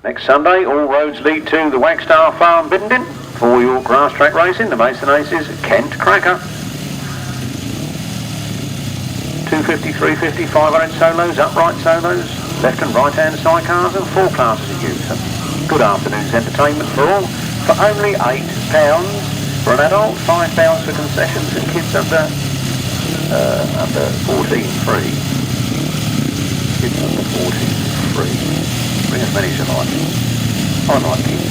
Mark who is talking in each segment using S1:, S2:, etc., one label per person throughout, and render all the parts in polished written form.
S1: Next Sunday, all roads lead to the Wagstaff Farm, Biddenden. For your Grasstrack racing, the Mason Aces, Kent Cracker. 250, 350, 500 solos, upright solos, left and right hand sidecars and 4 classes of use. Good afternoon's entertainment for all for only £8 for an adult, £5 for concessions and kids under 14 free. Kids under 14 free. Bring as many as you like. I like kids.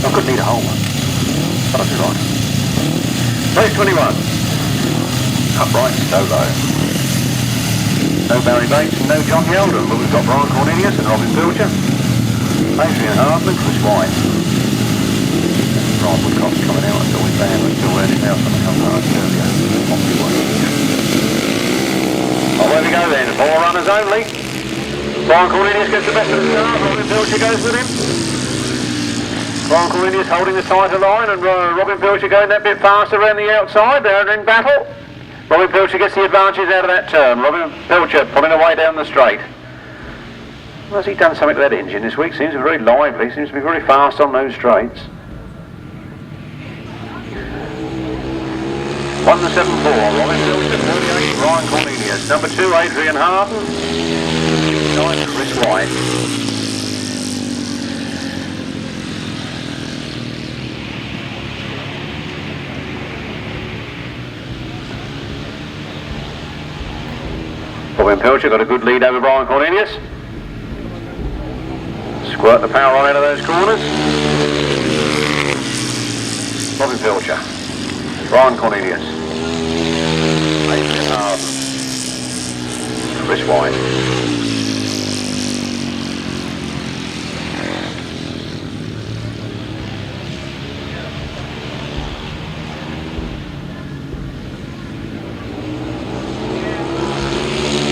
S1: I could need a Holman, but I do like them. Race 21. Upright solo. No Barry Bates and no John Yeldon, but we've got Brian Cornelius and Robin Pilcher. Adrian Hardman, Chris White. Brian Woodcock's coming out, it's always bad, we're still learning now, something comes out earlier. Oh, there we go then, 4 runners only. Brian Cornelius gets the best of the start, Robin Pilcher goes with him. Brian Cornelius holding the tighter line and Robin Pilcher going that bit faster around the outside, they're in battle. Robin Pilcher gets the advantage out of that turn. Robin Pilcher pulling away down the straight. Well, has he done something to that engine this week? Seems to be very lively, seems to be very fast on those straights. 174, Robin Pilcher, 48, Brian Cornelius. Number 2, Adrian Hardman. 9, Chris White. Robin Pilcher got a good lead over Brian Cornelius. Squirt the power on out of those corners. Robin Pilcher. Brian Cornelius. Adrian Hardman. Chris White.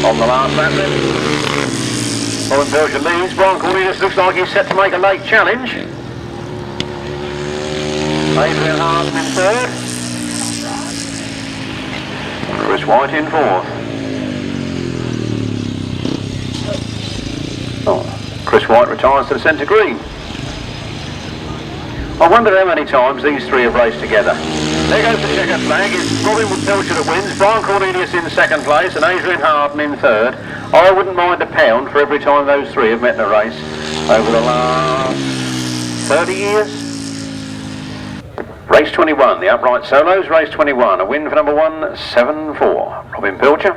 S1: On the last lap then. Robin Pilcher leads. Brian Cornelius looks like he's set to make a late challenge. Adrian Hardman in 3rd. Chris White in 4th. Oh, Chris White retires to the centre green. I wonder how many times these 3 have raced together. There goes the checkered flag. It's Robin Pilcher that wins, Brian Cornelius in 2nd place and Adrian Hardman in 3rd. I wouldn't mind £1 for every time those 3 have met in a race over the last 30 years. Race 21, the upright solos, race 21. A win for number 174, Robin Pilcher.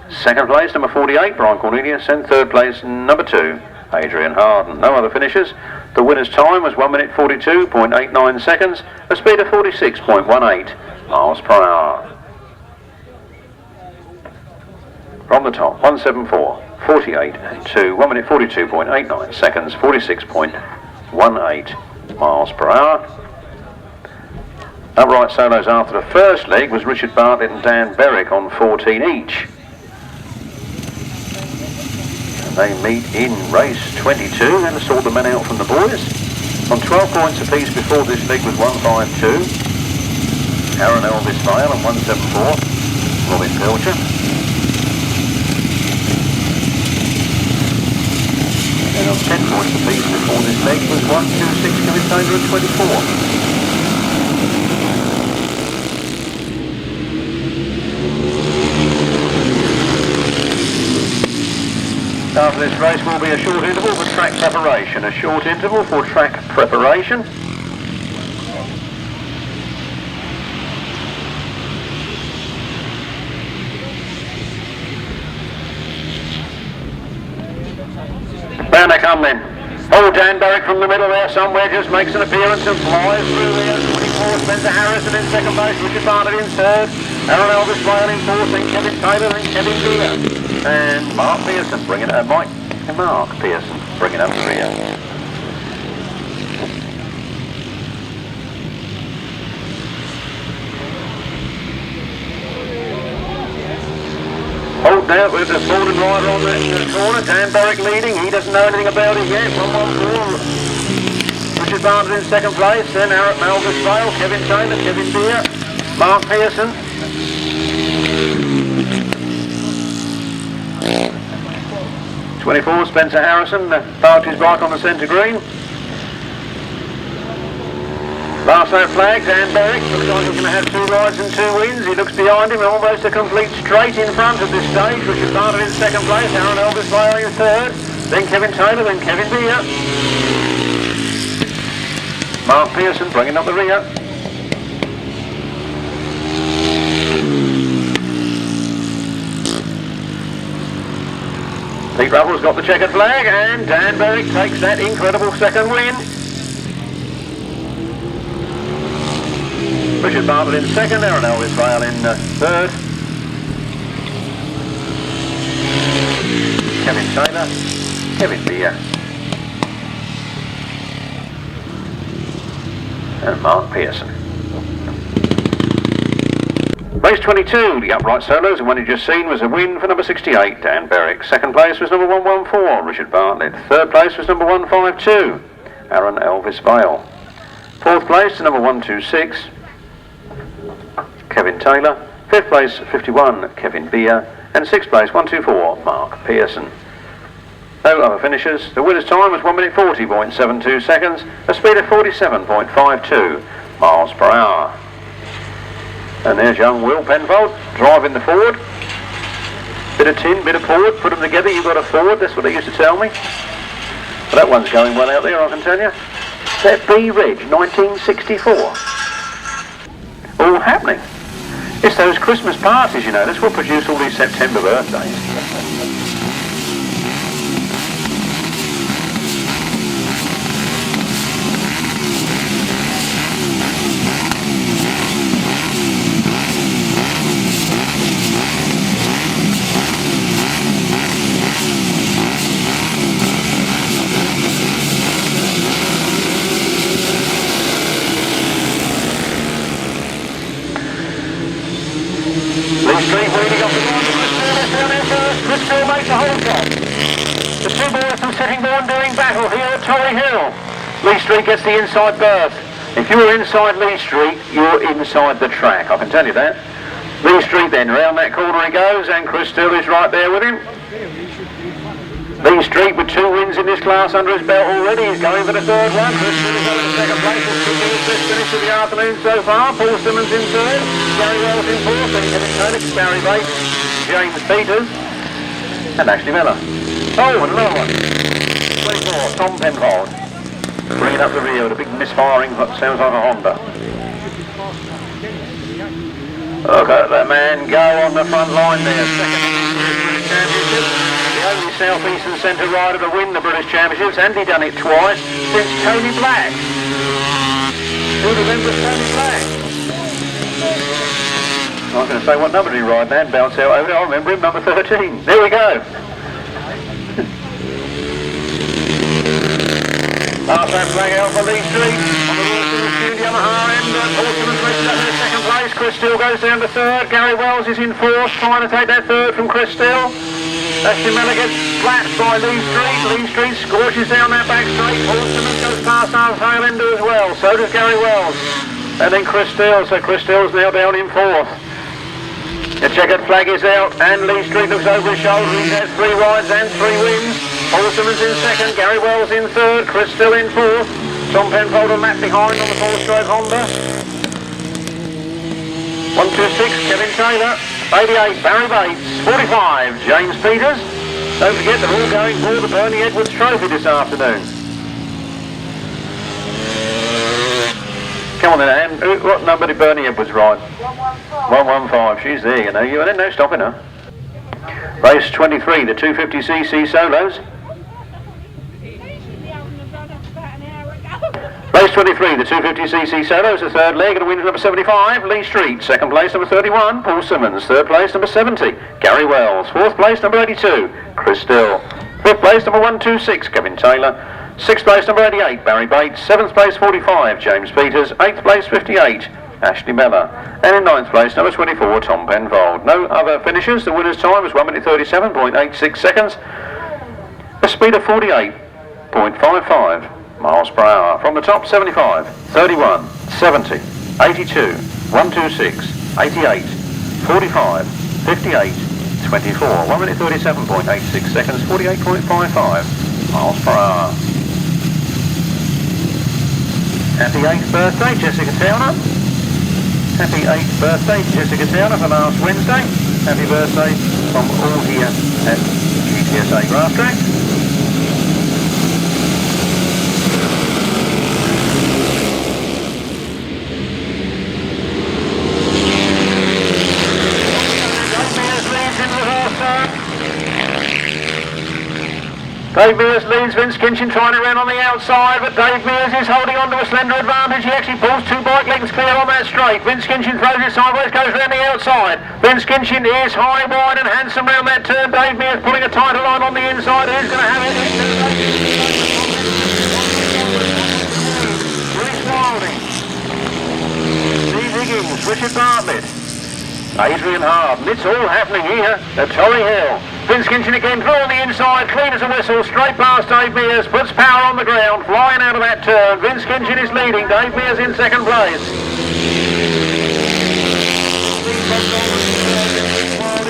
S1: 2nd place, number 48, Brian Cornelius, and 3rd place, number 2, Adrian Hardman. No other finishers. The winner's time was 1 minute 42.89 seconds, a speed of 46.18 miles per hour. From the top, 174, 48 and 2, 1 minute 42.89 seconds, 46.18 miles per hour. Upright solos after the first leg was Richard Bartlett and Dan Berwick on 14 each. They meet in race 22, then sort the men out from the boys. On 12 points apiece before this leg was 152. Aaron Elvis Vale and 174, Robin Pilcher. And on 10 points apiece before this leg was 126, Kevin Taylor and 24. After this race will be a short interval for track preparation. A short interval for track preparation. Round they come then. Oh, Dan Berwick from the middle there somewhere just makes an appearance and flies through there. 24, Spencer Harrison in 2nd place, Richard Bartlett in 3rd. Aaron Elvis Vale in 4th, then Kevin Taylor and Kevin Geer. And Mark Pearson bringing it, Mark Pearson bringing up the rear. Hold now with the Ford rider on that corner, Dan Berwick leading, he doesn't know anything about it yet. 114, Richard Bartlett in 2nd place, then Aaron Elvis Vale, Kevin Taylor, Kevin Geer, Mark Pearson. 24, Spencer Harrison parked his bike on the centre green. Last lap flag, Dan Berwick, looks like he's going to have 2 rides and 2 wins. He looks behind him, almost a complete straight in front at this stage. Richard Bartlett in second place, Aaron Elvis Bailey in third, then Kevin Taylor, then Kevin Mear. Mark Pearson bringing up the rear. Pete Ruffles got the checkered flag, and Dan Berwick takes that incredible second win. Richard Bartlett in second, Aaron Elvis Vale in third. Kevin Taylor, Kevin Mear, and Mark Pearson. Race 22, the upright solos, and one you just seen was a win for number 68, Dan Berwick. Second place was number 114, Richard Bartlett. Third place was number 152, Aaron Elvis Vale. Fourth place to number 126, Kevin Taylor. Fifth place, 51, Kevin Mear. And sixth place, 124, Mark Pearson. No other finishers. The winner's time was 1 minute 40.72 seconds, a speed of 47.52 miles per hour. And there's young Will Penfold driving the Ford. Bit of tin, bit of Ford, put them together, you've got a Ford, that's what they used to tell me. But that one's going well out there, I can tell you. That B Reg 1964. All happening. It's those Christmas parties, you know, that's what produce all these September birthdays. Street leading off the line to Chris down there first. Chris makes a hold shot. The 2 boys from Sittingbourne doing battle here at Torry Hill. Lee Street gets the inside berth. If you're inside Lee Street, you're inside the track, I can tell you that. Lee Street then, round that corner he goes, and Chris Still is right there with him. Lee Street with 2 wins in this class under his belt already. He's going for the third one. Chris Still is over the second place. It's the best finish of the afternoon so far. Paul Simmons in third. Gary Wells in fourth. Then Kevin Taylor, Barry Bates, James Peters, and Ashley Miller. Oh, and another one. 24, Tom Penfold. Bringing up the rear with a big misfiring that sounds like a Honda. Look at the man go on the front line there. Second in the British Championship. The only South Eastern Centre rider to win the British Championships, and he done it twice since Tony Black. Who remembers Tony Black? I was going to say what number did he ride then, bounce out over there. I remember him, number 13. There we go. Last lap flag out for Lee Street on the Wilson Student Yamaha end. Paul Simmons races up in second place. Chris Still goes down to third. Gary Wells is in fourth, trying to take that third from Chris Still. Ashley Miller gets flattened by Lee Street. Lee Street scorches down that back straight. Paul Simmons goes past our tail ender as well. So does Gary Wells. And then Chris Still. So Chris Still's now down in fourth. The checkered flag is out, and Lee Street looks over his shoulder. He's had 3 rides and 3 wins. Paul Simmons in second, Gary Wells in third, Chris Still in fourth. Tom Penfold a lap behind on the 4-stroke Honda. 126, Kevin Taylor. 88, Barry Bates. 45, James Peters. Don't forget they're all going for the Bernie Edwards Trophy this afternoon. Come on then, Anne. What number did Bernie Edwards ride? 115. 115. She's there, you know. You ain't no stopping her. Race 23, the 250cc solos. Race 23, the 250cc solos, the third leg, and a winner number 75, Lee Street. Second place, number 31, Paul Simmons. Third place, number 70, Gary Wells. Fourth place, number 82, Chris Still. Fifth place, number 126, Kevin Taylor. Sixth place, number 88, Barry Bates. Seventh place, 45, James Peters. Eighth place, 58, Ashley Miller. And in ninth place, number 24, Tom Penfold. No other finishers. The winner's time was 1 minute 37.86 seconds. A speed of 48.55 miles per hour. From the top, 75, 31, 70, 82, 126, 88, 45, 58, 24, 1 minute 37.86 seconds, 48.55 miles per hour. Happy 8th birthday, Jessica Towner. Happy 8th birthday, Jessica Towner, for last Wednesday. Happy birthday from all here at GTSA Grasstrack. Dave Mears leads Vince Kinchin, trying to run on the outside, but Dave Mears is holding on to a slender advantage. He actually pulls 2 bike lengths clear on that straight. Vince Kinchin throws it sideways, goes round the outside. Vince Kinchin is high, wide and handsome round that turn. Dave Mears pulling a tighter line on the inside. Who's going to have it? Rhys Wilding, Steve Higgins, Richard Bartlett, Adrian Harden. It's all happening here at Torry Hill. Vince Kinchin again through on the inside, clean as a whistle, straight past Dave Mears, puts power on the ground, flying out of that turn. Vince Kinchin is leading, Dave Mears in second place.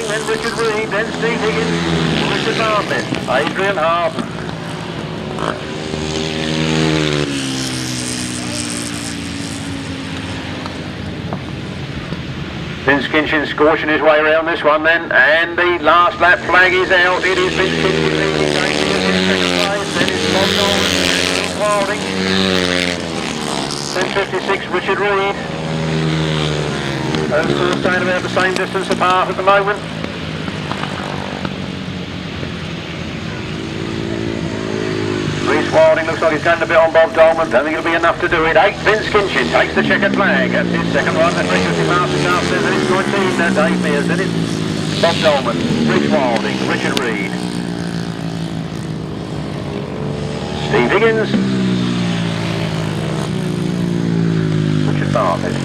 S1: Then Richard Reed, then Steve Higgins, Richard Bartlett, Adrian Harden. Vince Kinchin scorching his way around this one then, and the last lap flag is out. It is Vince Kinchin leading, in second place, then it's Bob Dolman, Wilding, then 56 Richard Reed. Those two are staying about the same distance apart at the moment. Rhys Wilding looks like he's going a bit on Bob Dolman. Don't think it'll be enough to do it. 8, Vince Kinchin takes the checkered flag. That's his second run. Then Richard Martyn after. Then it's 19, Dave Mears. Then it's Bob Dolman, Rhys Wilding, Richard Reed, Steve Higgins, Richard Bartlett.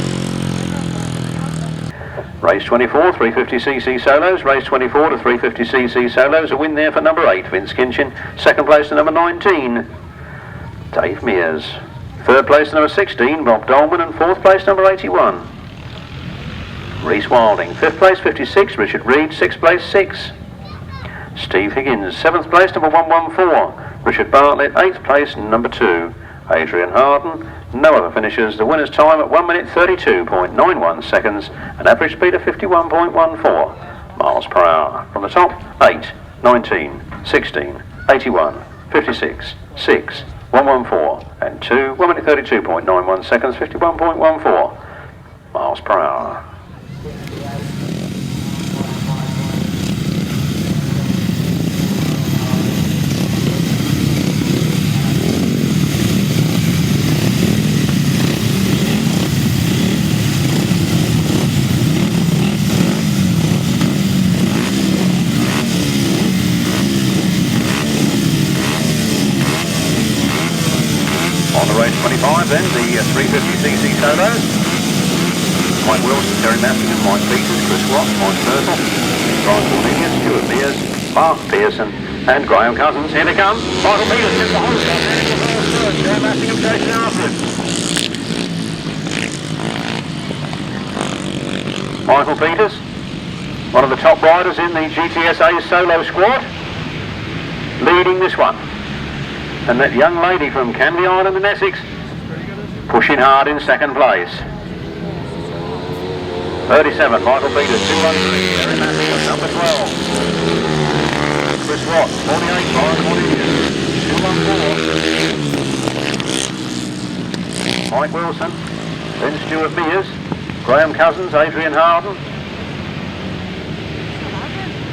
S1: Race 24, 350cc solos. Race 24 to 350cc solos. A win there for number 8, Vince Kinchin. Second place to number 19, Dave Mears. Third place to number 16, Bob Dolman. And fourth place number 81, Rhys Wilding. Fifth place 56, Richard Reed. Sixth place 6, Steve Higgins. Seventh place number 114, Richard Bartlett. Eighth place number 2, Adrian Harden. No other finishers. The winner's time at 1 minute 32.91 seconds, an average speed of 51.14 miles per hour. From the top, 8, 19, 16, 81, 56, 6, 114 and 2, 1 minute 32.91 seconds, 51.14 miles per hour. Race 25 then, the 350cc solos. Mike Wilson, Terry Massingham, Mike Peters, Chris Watt, Mike Turtle, Brian Cornelius, Stuart Mears, Mark Pearson and Graham Cousins. Here they come. Michael Peters gets the whole stuff. Terry Massingham chasing after him. Michael Peters, one of the top riders in the GTSA solo squad, leading this one. And that young lady from Canvey Island in Essex pushing hard in second place. 37, Michael Peters, 213, Terry Massingham, number 12. Chris Watt, 48, Brian Cornelius, 214. Mike Wilson, then Stuart Mears, Graham Cousins, Adrian Harden,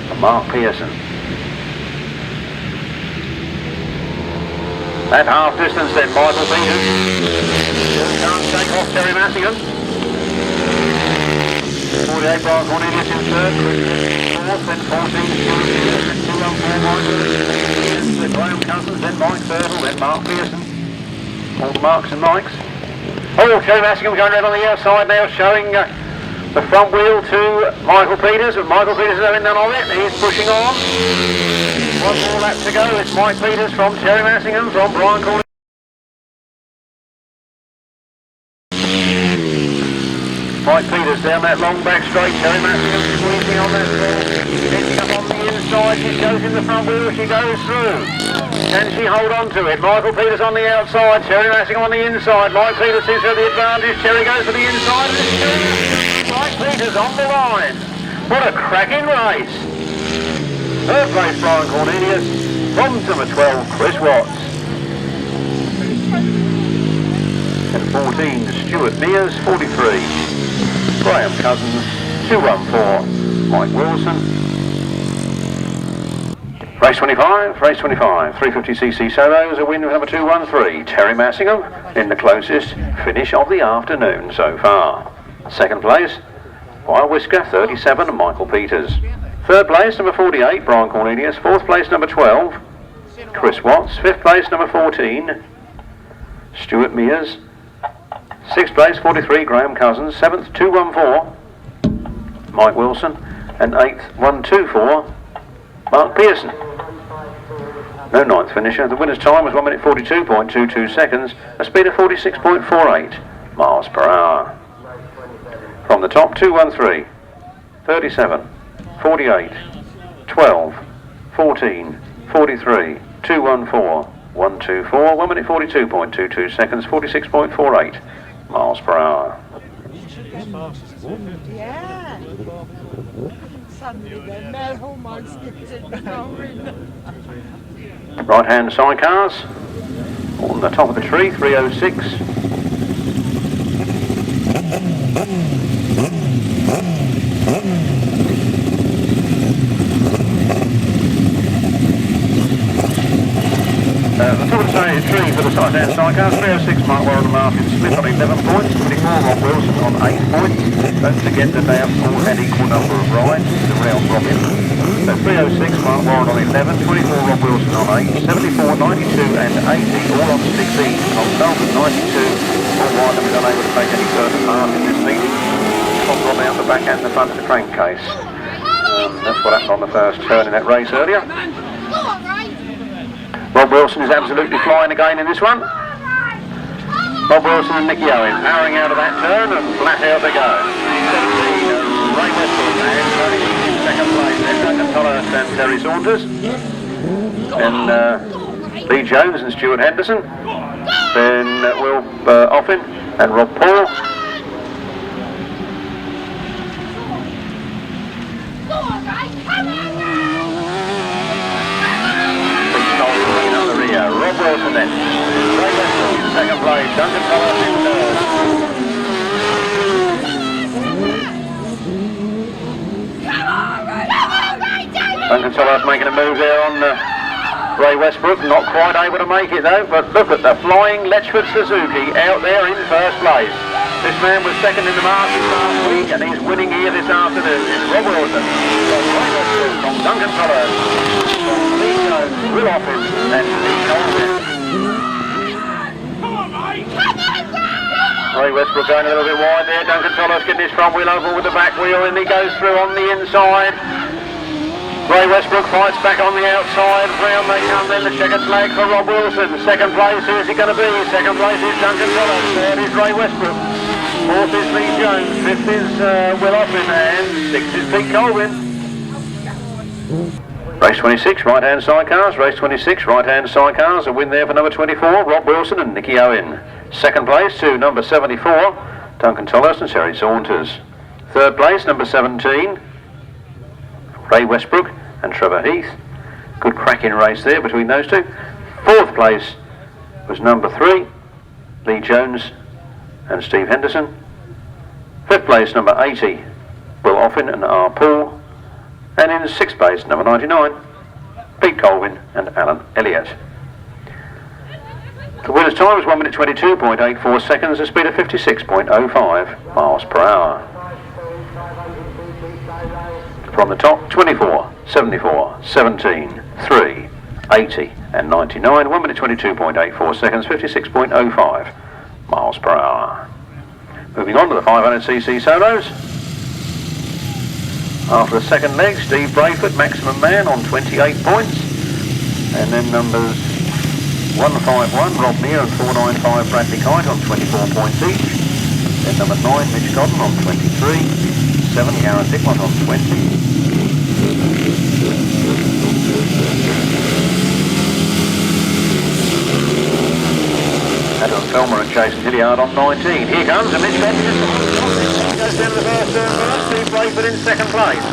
S1: and Mark Pearson. At half distance then, Michael Peters. Can't take off Terry Massingham. 48, Brian Cornelius in third. Fourth, then 14, Stuart Mears. 214, Michael. Graham Cousins, then Mike Turtle, then Mark Pearson. All the Marks and Mikes. Oh, Terry Massingham going around on the outside now, showing the front wheel to Michael Peters. And Michael Peters is having none of it. He's pushing on. One more lap to go. It's Mike Peters from Terry Massingham, from Brian Cornelius. 48, Mike Peters down that long back straight. Teri Massingham squeezing on that ball. Heading up on the inside. She goes in the front wheel. She goes through. Can she hold on to it? Michael Peters on the outside. Teri Massingham on the inside. Mike Peters seems to have the advantage. Teri goes for the inside. And Mike Peters on the line. What a cracking race. Third place Brian Cornelius. From number 12 Chris Watts. And 14 Stuart Mears, 43 Graham Cousins, 214 Mike Wilson. Race 25, 350cc solos, a win with number 213 Teri Massingham in the closest finish of the afternoon so far. Second place, Wild Whisker, 37 Michael Peters. Third place, number 48 Brian Cornelius. Fourth place, number 12 Chris Watts. Fifth place, number 14 Stuart Mears. Sixth place, 43 Graham Cousins. Seventh, 214 Mike Wilson. And eighth, 124 Mark Pearson. No ninth finisher. The winner's time was 1 minute 42.22 seconds, a speed of 46.48 miles per hour. From the top, 213, 37, 48, 12, 14, 43, 214, 124, 1 minute 42.22 seconds, 46.48 miles per hour.
S2: Yeah. Suddenly the male hormones skipped in the
S1: Right hand sidecars on the top of the tree, 306. The top of the tree for the right-hand sidecars, 306 Mark Warren and Martyn split on 11 points, 24 Rob Wilson on 8 points. Don't forget that they have all had equal number of rides, the round robin. So 306 Mark Warren on 11, 24 Rob Wilson on 8, 74, 92 and 80 all on 16. On Dolman 92, all Whitelam is unable to take any further part in this meeting. Top Rob out the back and the front of the crankcase. That's what happened on the first turn in that race earlier. Rob Wilson is absolutely flying again in this one. Rob Wilson and Nicky Owen powering out of that turn and flat out they go. Ray Westbrook and in second place. Then Duncan Tolhurst and Terry Saunters. Then Lee Jones and Stuart Henderson. Then Will Offen and Rob Paul. Rob Wilson then. Ray Westbrook in second place. Duncan Tolhurst in third. Duncan Tolhurst making a move there on Ray Westbrook. Not quite able to make it though. But look at the flying Letchford Suzuki out there in first place. This man was second in the Masters last week and he's winning here this afternoon. It's Rob Wilson. Ray Westbrook from Duncan Tolhurst. Lee Jones, Will Offen and Colvin. Ray Westbrook going a little bit wide there. Duncan Tolhurst getting his front wheel over with the back wheel and he goes through on the inside. Ray Westbrook fights back on the outside. Round they come then, the checkered flag for Rob Wilson. Second place, who is he going to be? Second place is Duncan Tolhurst. Third is Ray Westbrook. Fourth is Lee Jones. Fifth is Will Offen and sixth is Pete Colvin. Race 26, right-hand sidecars. Race 26, right-hand sidecars. A win there for number 24, Rob Wilson and Nicky Owen. Second place to number 74, Duncan Tolhurst and Terry Saunters. Third place, number 17, Ray Westbrook and Trevor Heath. Good cracking race there between those two. Fourth place was number 3, Lee Jones and Steve Henderson. Fifth place, number 80, Will Offen and R. Paul. And in sixth place, number 99, Pete Colvin and Alan Elliott. The winner's time was 1 minute 22.84 seconds, a speed of 56.05 miles per hour. From the top, 24, 74, 17, 3, 80 and 99, 1 minute 22.84 seconds, 56.05 miles per hour. Moving on to the 500cc solos. After the second leg, Steve Braidford, maximum man on 28 points. And then numbers 151, Rob Mear and 495, Bradley Kite on 24 points each. Then number 9, Mitch Godden on 23. 7, Gareth Hickmott on 20. Adam Felmer and Jason Hilliard on 19. Here comes a Mitch Godden. Goes down to the first turn first. Steve Braidford in second place.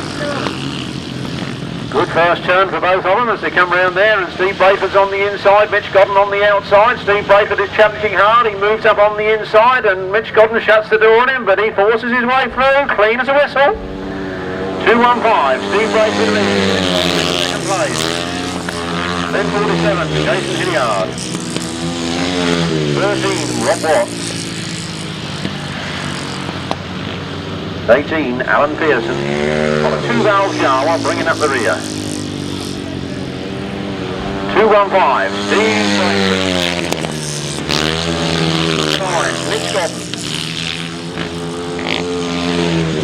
S1: Good first turn for both of them as they come round there, and Steve Braidford's on the inside, Mitch Godden on the outside. Steve Braidford is challenging hard. He moves up on the inside and Mitch Godden shuts the door on him, but he forces his way through, clean as a whistle. 2-1-5, Steve Braidford leads second place. Then 47, Jason Hilliard. 13, Rob Watts. 18, Alan Pearson. On a 2-valve Jawa, bringing up the rear. 2-1-5, Steve Braidford. 9, Mitch Godden.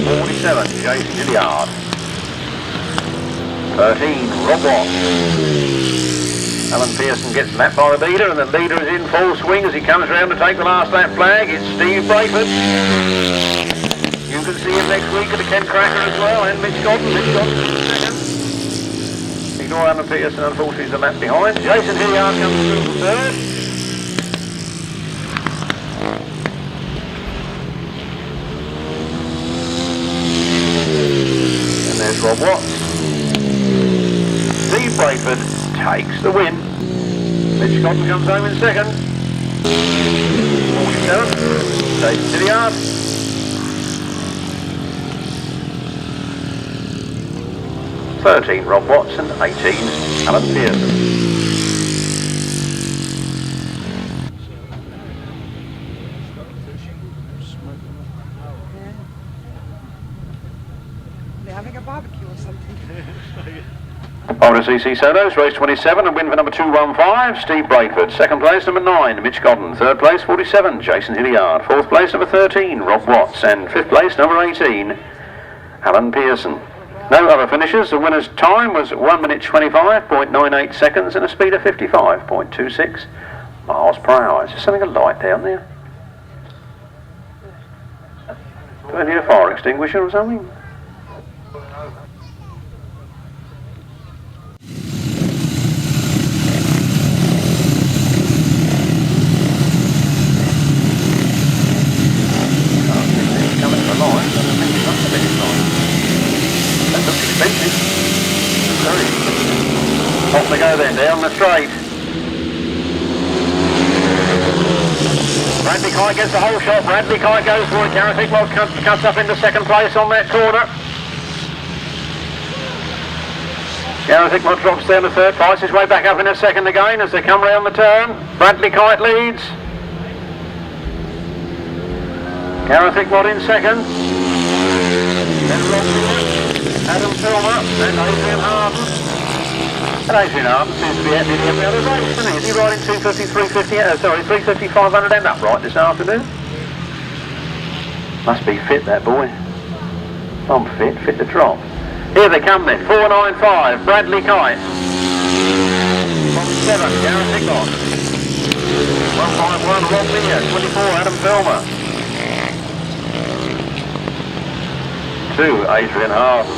S1: 47, Jason Hilliard. 13, Rob Watts. Alan Pearson gets lapped by the leader, and the leader is in full swing as he comes round to take the last lap flag. It's Steve Braidford. You can see him next week at the Kent Cracker as well, and Mitch Godden. Ignore Alan Pearson, unfortunately, is a lap behind. Jason Hilliard comes through for third. And there's Rob Watts. Steve Braidford takes the win. Mitch Godden comes home in second. 47, Jason Hilliard. 13, Rob Watts, and 18, Alan Pearson.
S2: They're having a barbecue or something.
S1: On to CC Solos, race 27, and win for number 2-1-5, Steve Braidford. Second place, number 9, Mitch Godden. Third place, 47, Jason Hilliard. Fourth place, number 13, Rob Watts. And fifth place, number 18, Alan Pearson. No other finishers. The winner's time was 1 minute 25.98 seconds and a speed of 55.26 miles per hour. Is there something alight down there? Do I need a fire extinguisher or something? Off they go then, down the straight. Bradley Kite gets the whole shot. Bradley Kite goes for it. Gareth Hickmott cuts up into second place on that corner. Gareth Hickmott drops down to third place, his way back up in a second again as they come round the turn. Bradley Kite leads. Gareth Hickmott in second. Then Adam Filmer and Adrian Harden. And Adrian Harden seems to be out nearly every other race, isn't he? Is he riding 250, 350, 350, 500 and upright this afternoon? Must be fit, that boy. I'm fit to drop. Here they come then, 495, Bradley Kite. From 7, Gareth Hickmott. 151, Rob Mear. 24, Adam Filmer. 2, Adrian Harden.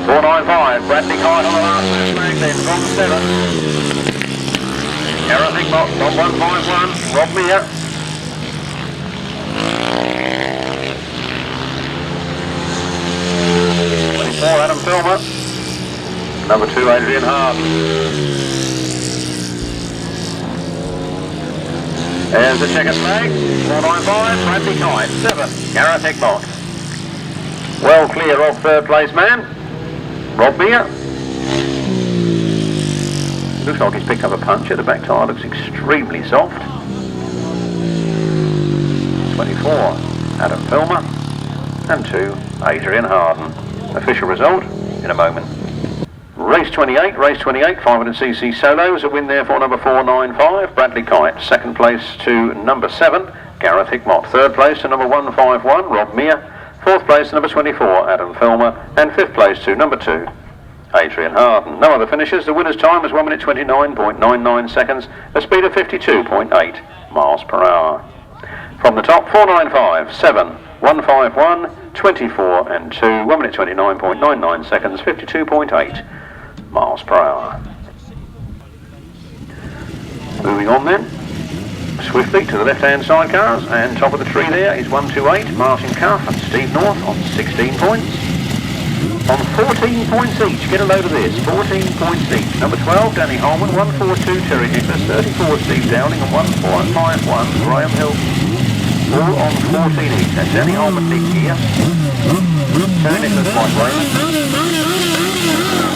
S1: 495, Bradley Kite on the last flag then, from 7. Gareth Hickmott from 151, Rob Mear. 24, Adam Filmer. Number 2, Adrian Harden. There's the checkered flag, 495, Bradley Kite. 7, Gareth Hickmott. Well clear of third place man, Rob Mear. Looks like he's picked up a puncher. The back tyre looks extremely soft. 24, Adam Filmer. And 2, Adrian Harden. Official result in a moment. Race 28, 500cc solos. A win there for number 495, Bradley Kite. Second place to number 7, Gareth Hickmott. Third place to number 151, Rob Mear. Fourth place to number 24, Adam Filmer. And fifth place to number 2, Adrian Harden. No other finishes. The winner's time was 1 minute 29.99 seconds, a speed of 52.8 miles per hour. From the top, 495, 7, 151, 24 and 2, 1 minute 29.99 seconds, 52.8 miles per hour. Moving on then, swiftly to the left-hand side cars, and top of the tree there is 128, Martyn and Steve North on 16 points. On 14 points each, get a load of this, 14 points each. Number 12, Danny Holman, 142, Terry Nicholas, 34, Steve Downing, and 1451, Graham Hill. All on 14 each. That's Danny Holman, Nick Geer, Terry Nicholas, Whitelam,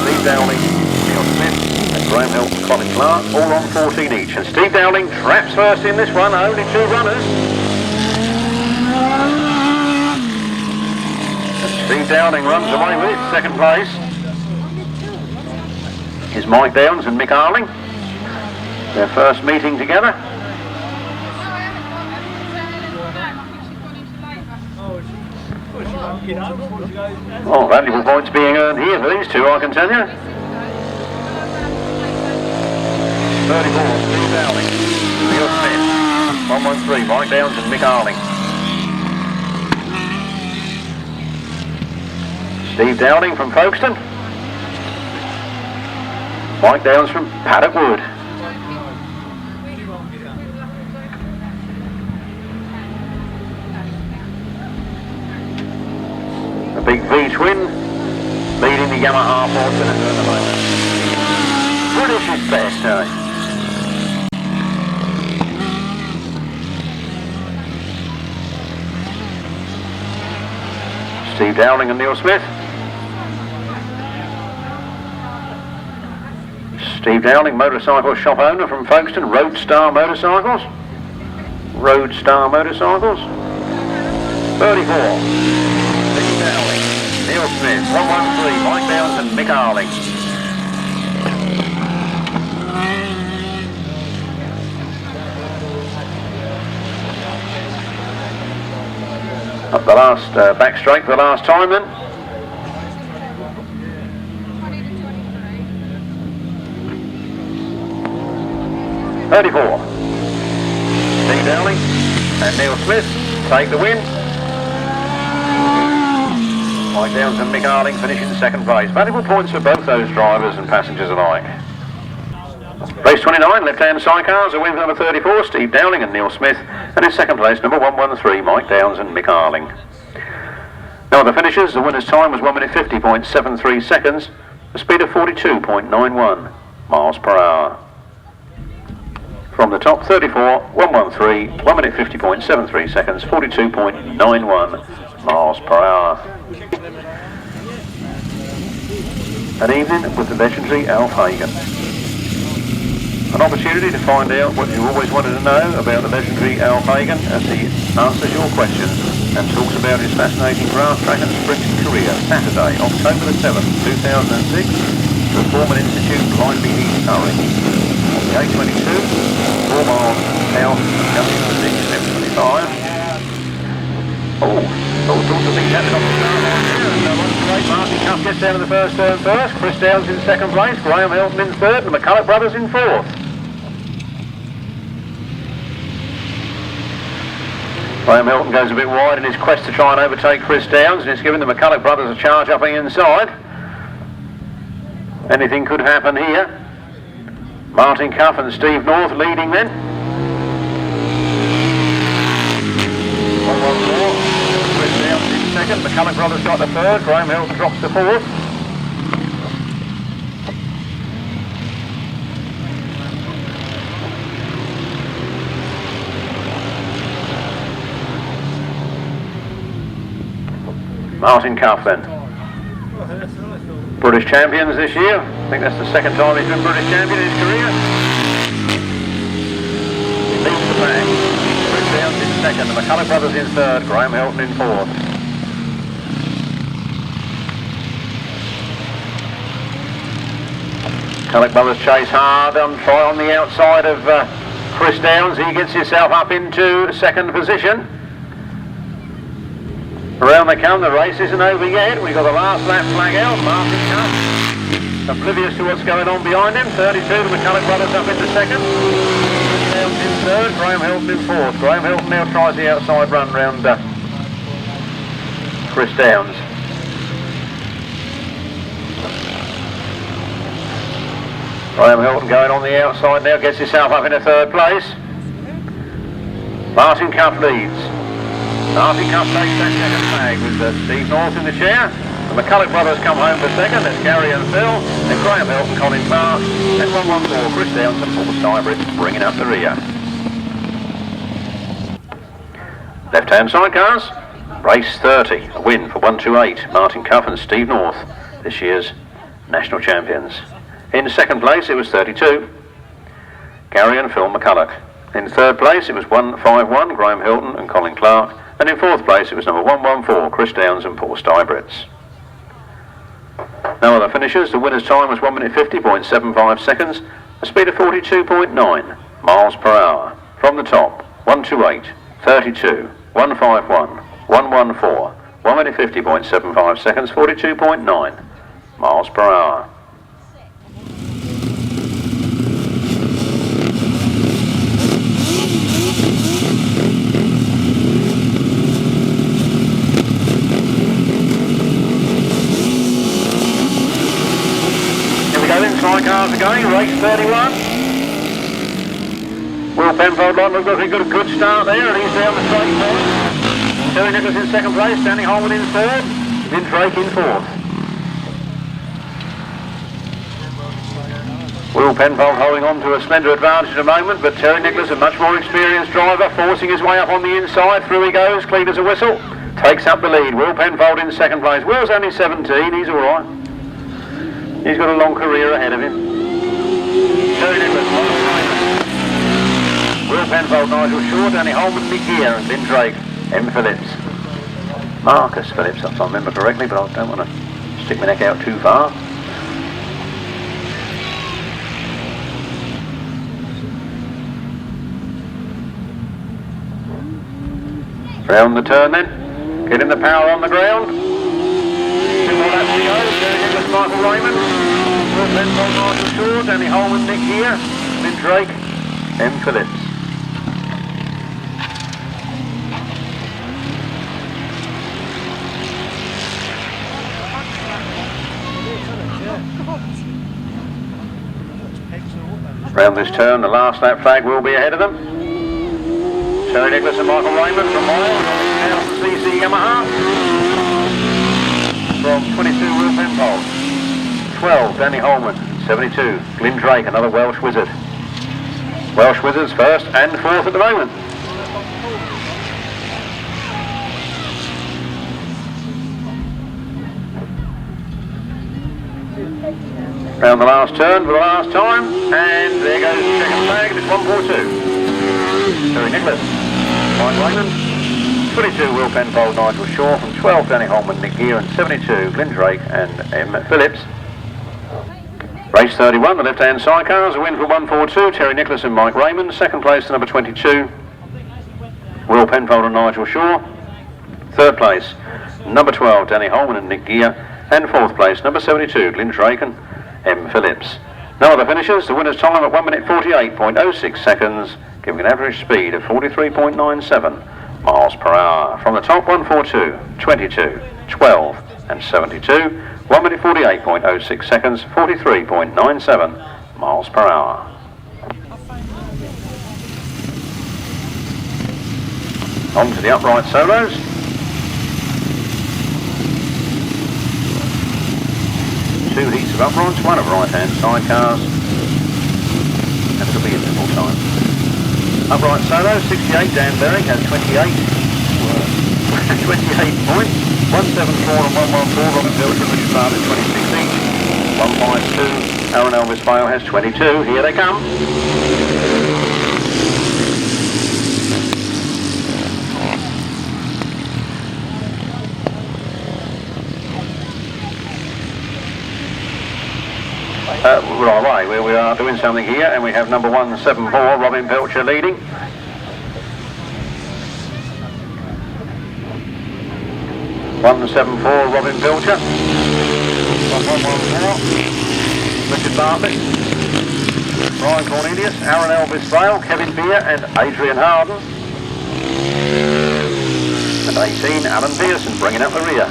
S1: Steve Downing, Neil Smith, and Graham Hill, Colin Clark, all on 14 each. And Steve Downing traps first in this one, only 2 runners. Steve Downing runs away with it, second place. Is Mike Downs and Mick Arling. Their first meeting together. Oh, valuable points being earned here for these two, I can tell you. 34, Steve Downing, Neil Smith, 113, Mike Downs and Mick Arling. Steve Downing from Folkestone. Mike Downs from Paddock Wood. A big V-twin leading the Yamaha 4-cylinder at the moment. British is best, eh? Steve Downing and Neil Smith. Steve Downing, motorcycle shop owner from Folkestone, Roadstar Motorcycles. Roadstar Motorcycles. 34. Steve Downing, Neil Smith, 113, Mike Downs and Mick Arling. Up the last back straight for the last time then. .34. Steve Downing and Neil Smith take the win. Mike Downs and Mick Arling finish in second place. Valuable points for both those drivers and passengers alike. Race 29, left-hand Sidecars, a win for number 34, Steve Downing and Neil Smith, and in second place, number 113, Mike Downs and Mick Arling. No other finishes. The winner's time was 1 minute 50.73 seconds, a speed of 42.91 miles per hour. From the top, 34, 113, 1 minute 50.73 seconds, 42.91 miles per hour. An evening with the legendary Alf Hagen. An opportunity to find out what you always wanted to know about the legendary Alf Hagen as he answers your questions and talks about his fascinating Grasstrack and sprinting career. Saturday, October the 7th, 2006, the Foreman Institute, Blindly Heath, Torry. On the A22, 4 miles south of Junction 6, 725. All sorts of things happening on the start line there. And once great, Martyn gets down to the first turn first. Chris Downs in second place, Graham Hilton in third, and the McCulloch brothers in fourth. Graham Hilton goes a bit wide in his quest to try and overtake Chris Downs, and it's giving the McCulloch brothers a charge up the inside. Anything could happen here. Martyn Cuff and Steve North leading then. 114. Chris Downs in second. McCulloch brothers got the third. Graham Hilton drops to fourth. Martyn Cuff then. British champions this year. I think that's the second time he's been British champion in his career. Leads the pack. Chris Downs in second, the McCulloch brothers in third, Graham Hilton in fourth. McCulloch brothers chase hard and try on the outside of Chris Downs. He gets himself up into second position. Around they come, the race isn't over yet. We've got the last lap flag out. Martyn Cuff Oblivious to what's going on behind him. 32, the McCulloch brothers up into second. Downs in third, Graham Hilton in fourth. Graham Hilton now tries the outside run round Chris Downs. Graham Hilton going on the outside now, gets himself up into third place. Martyn Cup leads. Martyn Cup takes that second flag with Steve North in the chair. The McCulloch brothers come home for second. That's Gary and Phil. Then Graham Hilton, Colin Clark. Then 114, Chris Downs and Paul Stybridge bringing up the rear. Left-hand sidecars. Race 30. A win for 128. Martyn Cup and Steve North, this year's national champions. In second place it was 32. Gary and Phil McCulloch. In third place it was 151. Graham Hilton and Colin Clark. And in fourth place it was number 114. Chris Downs and Paul Stybridge. No other finishers. The winner's time was 1 minute 50.75 seconds, a speed of 42.9 miles per hour. From the top, 128, 32, 151, 114, 1 minute 50.75 seconds, 42.9 miles per hour. Sidecars again, race 31. Will Penfold looks like he got a good start there, and he's down the straight point. Teri Nicholas in second place, Danny Holman in third, then Drake in fourth. Will Penfold holding on to a slender advantage at the moment, but Teri Nicholas, a much more experienced driver, forcing his way up on the inside. Through he goes, clean as a whistle. Takes up the lead. Will Penfold in second place. Will's only 17, he's alright. He's got a long career ahead of him. Teri Nicholas, Will Penfold, Nigel Shaw, Danny Holman, Geer and Ben Drake, M. Phillips. Marcus Phillips, if I remember correctly, but I don't want to stick my neck out too far. Round the turn then, getting the power on the ground. 2 more laps to go. Teri Nicholas, Michael Raymond, Will Penfold, Nigel Shaw, Danny Holman, Nick Geer, Ben Drake, M. Phillips. Round this turn, the last lap flag will be ahead of them. Teri Nicholas and Michael Raymond from Miles on the 1000cc Yamaha. From 22, Will Penfold. 12, Danny Holman. 72, Glyn Drake, another Welsh wizard. Welsh wizards first and fourth at the moment. Round the last turn for the last time, and there goes the second flag. It's 142. Teri Nicholas, Mike Raymond, 22 Will Penfold, Nigel Shaw, from 12 Danny Holman, Nick Geer, and 72 Glyn Drake and M. Phillips. Race 31, the left-hand sidecars, a win for 142, Teri Nicholas and Mike Raymond. Second place to number 22, Will Penfold and Nigel Shaw. Third place, number 12, Danny Holman and Nick Geer. And fourth place, number 72, Glyn Drake and M. Phillips. No other finishers. The winner's time at 1 minute 48.06 seconds, giving an average speed of 43.97 miles per hour. From the top, 142, 22, 12 and 72. 1 minute 48.06 seconds, 43.97 miles per hour. On to the upright solos. Two heats of uprights, one of right-hand sidecars, and it'll be interval time. Upright solo, 68, Dan Berry has 28, 28 points, 174 and 114, Robin Pilcher and Richard Bartlett 26 each, 152, Aaron Elvis Bale has 22, here they come. Right, we are doing something here, and we have number 174, Robin Pilcher leading. Robin Pilcher. Richard Bartlett, Brian Cornelius, Aaron Elvis Vale, Kevin Mear and Adrian Harden. And 18, Alan Pearson bringing up the rear.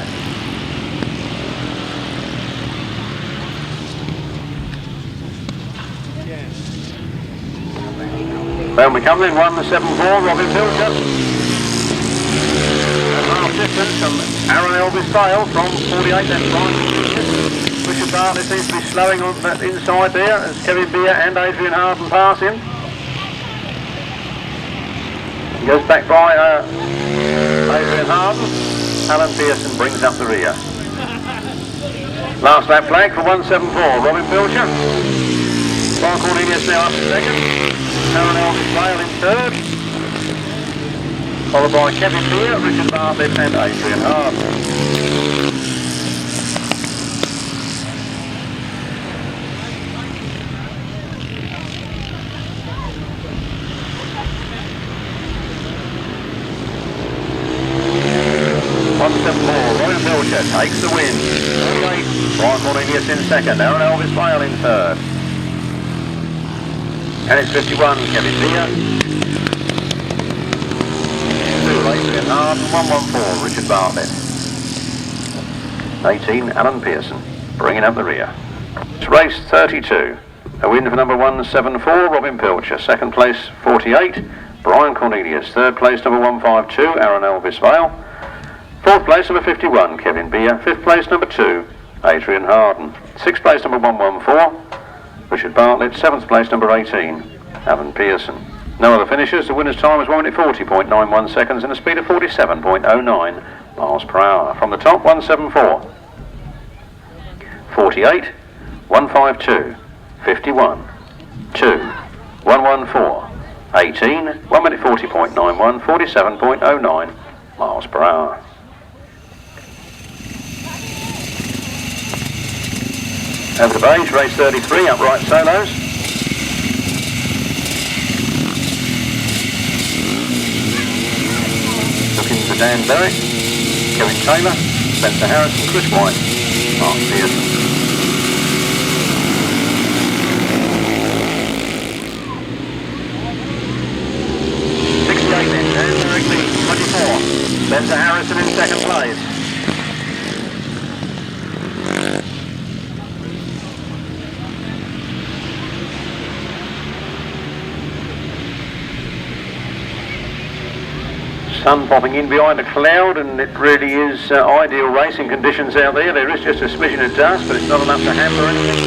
S1: Then we come in 174, Robin Pilcher. And half distance from Aaron Elvis Vale from 48, that's Brian. Richard Bartlett seems to be slowing on that inside there as Kevin Mear and Adrian Harden pass him. He goes back by Adrian Harden. Alan Pearson brings up the rear. Last lap flag for 174, Robin Pilcher. Brian Cornelius now up second. Aaron Elvis Vale in third. Followed by Kevin Mear, Richard Bartlett and Adrian Harden. Robin Pilcher takes the win. 48, Brian Cornelius in second, Aaron Elvis Vale in third. And it's 51, Kevin Mear. 2, Adrian Harden, 114, Richard Bartlett. 18, Alan Pearson, bringing up the rear. It's race 32. A win for number 174, Robin Pilcher. Second place, 48, Brian Cornelius. Third place, number 152, Aaron Elvis Vale. Fourth place, number 51, Kevin Mear. Fifth place, number 2, Adrian Harden. Sixth place, number 114, Richard Bartlett. Seventh place, number 18, Alan Pearson. No other finishers. The winner's time was 1 minute 40.91 seconds and a speed of 47.09 miles per hour. From the top, 174, 48, 152, 51, 2, 114, 18, 1 minute 40.91, 47.09 miles per hour. Over the beige, race 33, upright solos. Looking for Dan Berwick, Kevin Taylor, Spencer Harrison, Chris White, Mark Pearson. Dan Berwick leads, 24. Spencer Harrison in second place. Sun popping in behind a cloud, and it really is ideal racing conditions out there. There is just a smidgen of dust, but it's not enough to hamper anything.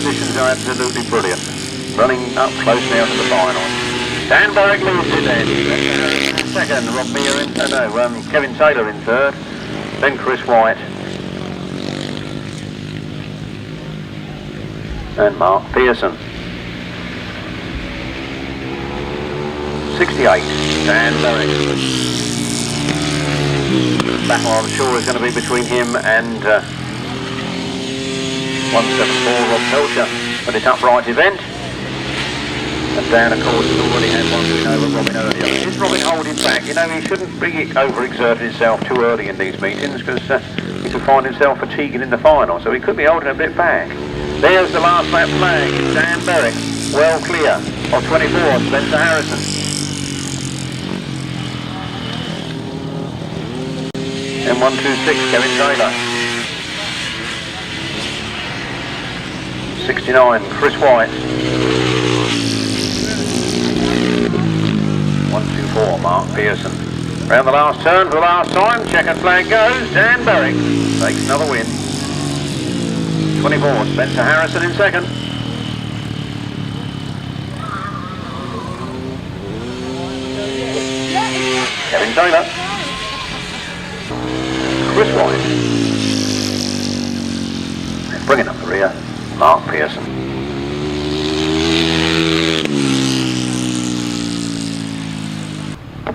S1: Conditions are absolutely brilliant. Running up close now to the final. Dan Berwick leads it then. Second, Rob Mear in, Kevin Taylor in third. Then Chris White. And Mark Pearson. 68, Dan Berwick. Battle I'm sure is going to be between him and 174 Rob Pilcher for this upright event. And Dan, of course, has already had one win over Robin earlier. Is Robin holding back? You know, he shouldn't be overexerting himself too early in these meetings because he could find himself fatiguing in the final, so he could be holding a bit back. There's the last lap flag. Dan Berwick, well clear of 24, Spencer Harrison. And 126, Kevin Taylor. 69, Chris White. 124, Mark Pearson. Round the last turn for the last time, checkered flag goes. Dan Berwick takes another win. 24, Spencer Harrison in second. Kevin Taylor. Chris White. And bringing up the rear, Mark Pearson.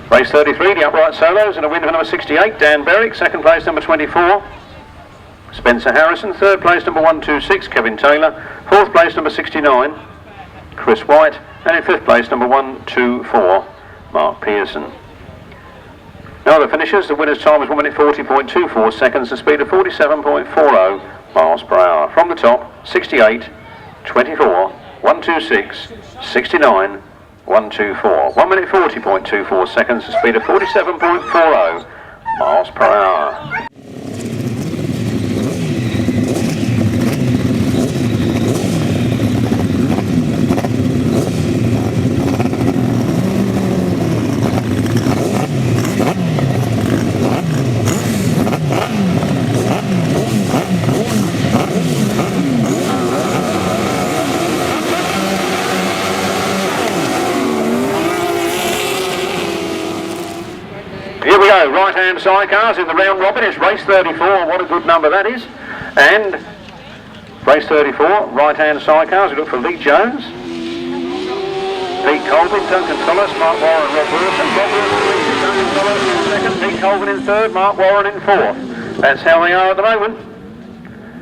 S1: Race 33, the upright solos, and a win for number 68, Dan Berwick. Second place, number 24, Spencer Harrison. Third place, number 126, Kevin Taylor. Fourth place, number 69, Chris White. And in fifth place, number 124, Mark Pearson. No other finishers. The winner's time was 1 minute 40.24 seconds, a speed of 47.40 miles per hour. From the top, 68, 24, 126, 69, 124. 1 minute 40.24 seconds, a speed of 47.40 miles per hour. Here we go, right-hand sidecars in the round robin. It's race 34, what a good number that is. And race 34, right-hand sidecars. We look for Lee Jones, Pete Colvin, Duncan, Tolhurst, Mark Warren, Rob Wilson. Rob Wilson leads it, Duncan Tolhurst in second, Pete Colvin in third, Mark Warren in fourth. That's how they are at the moment.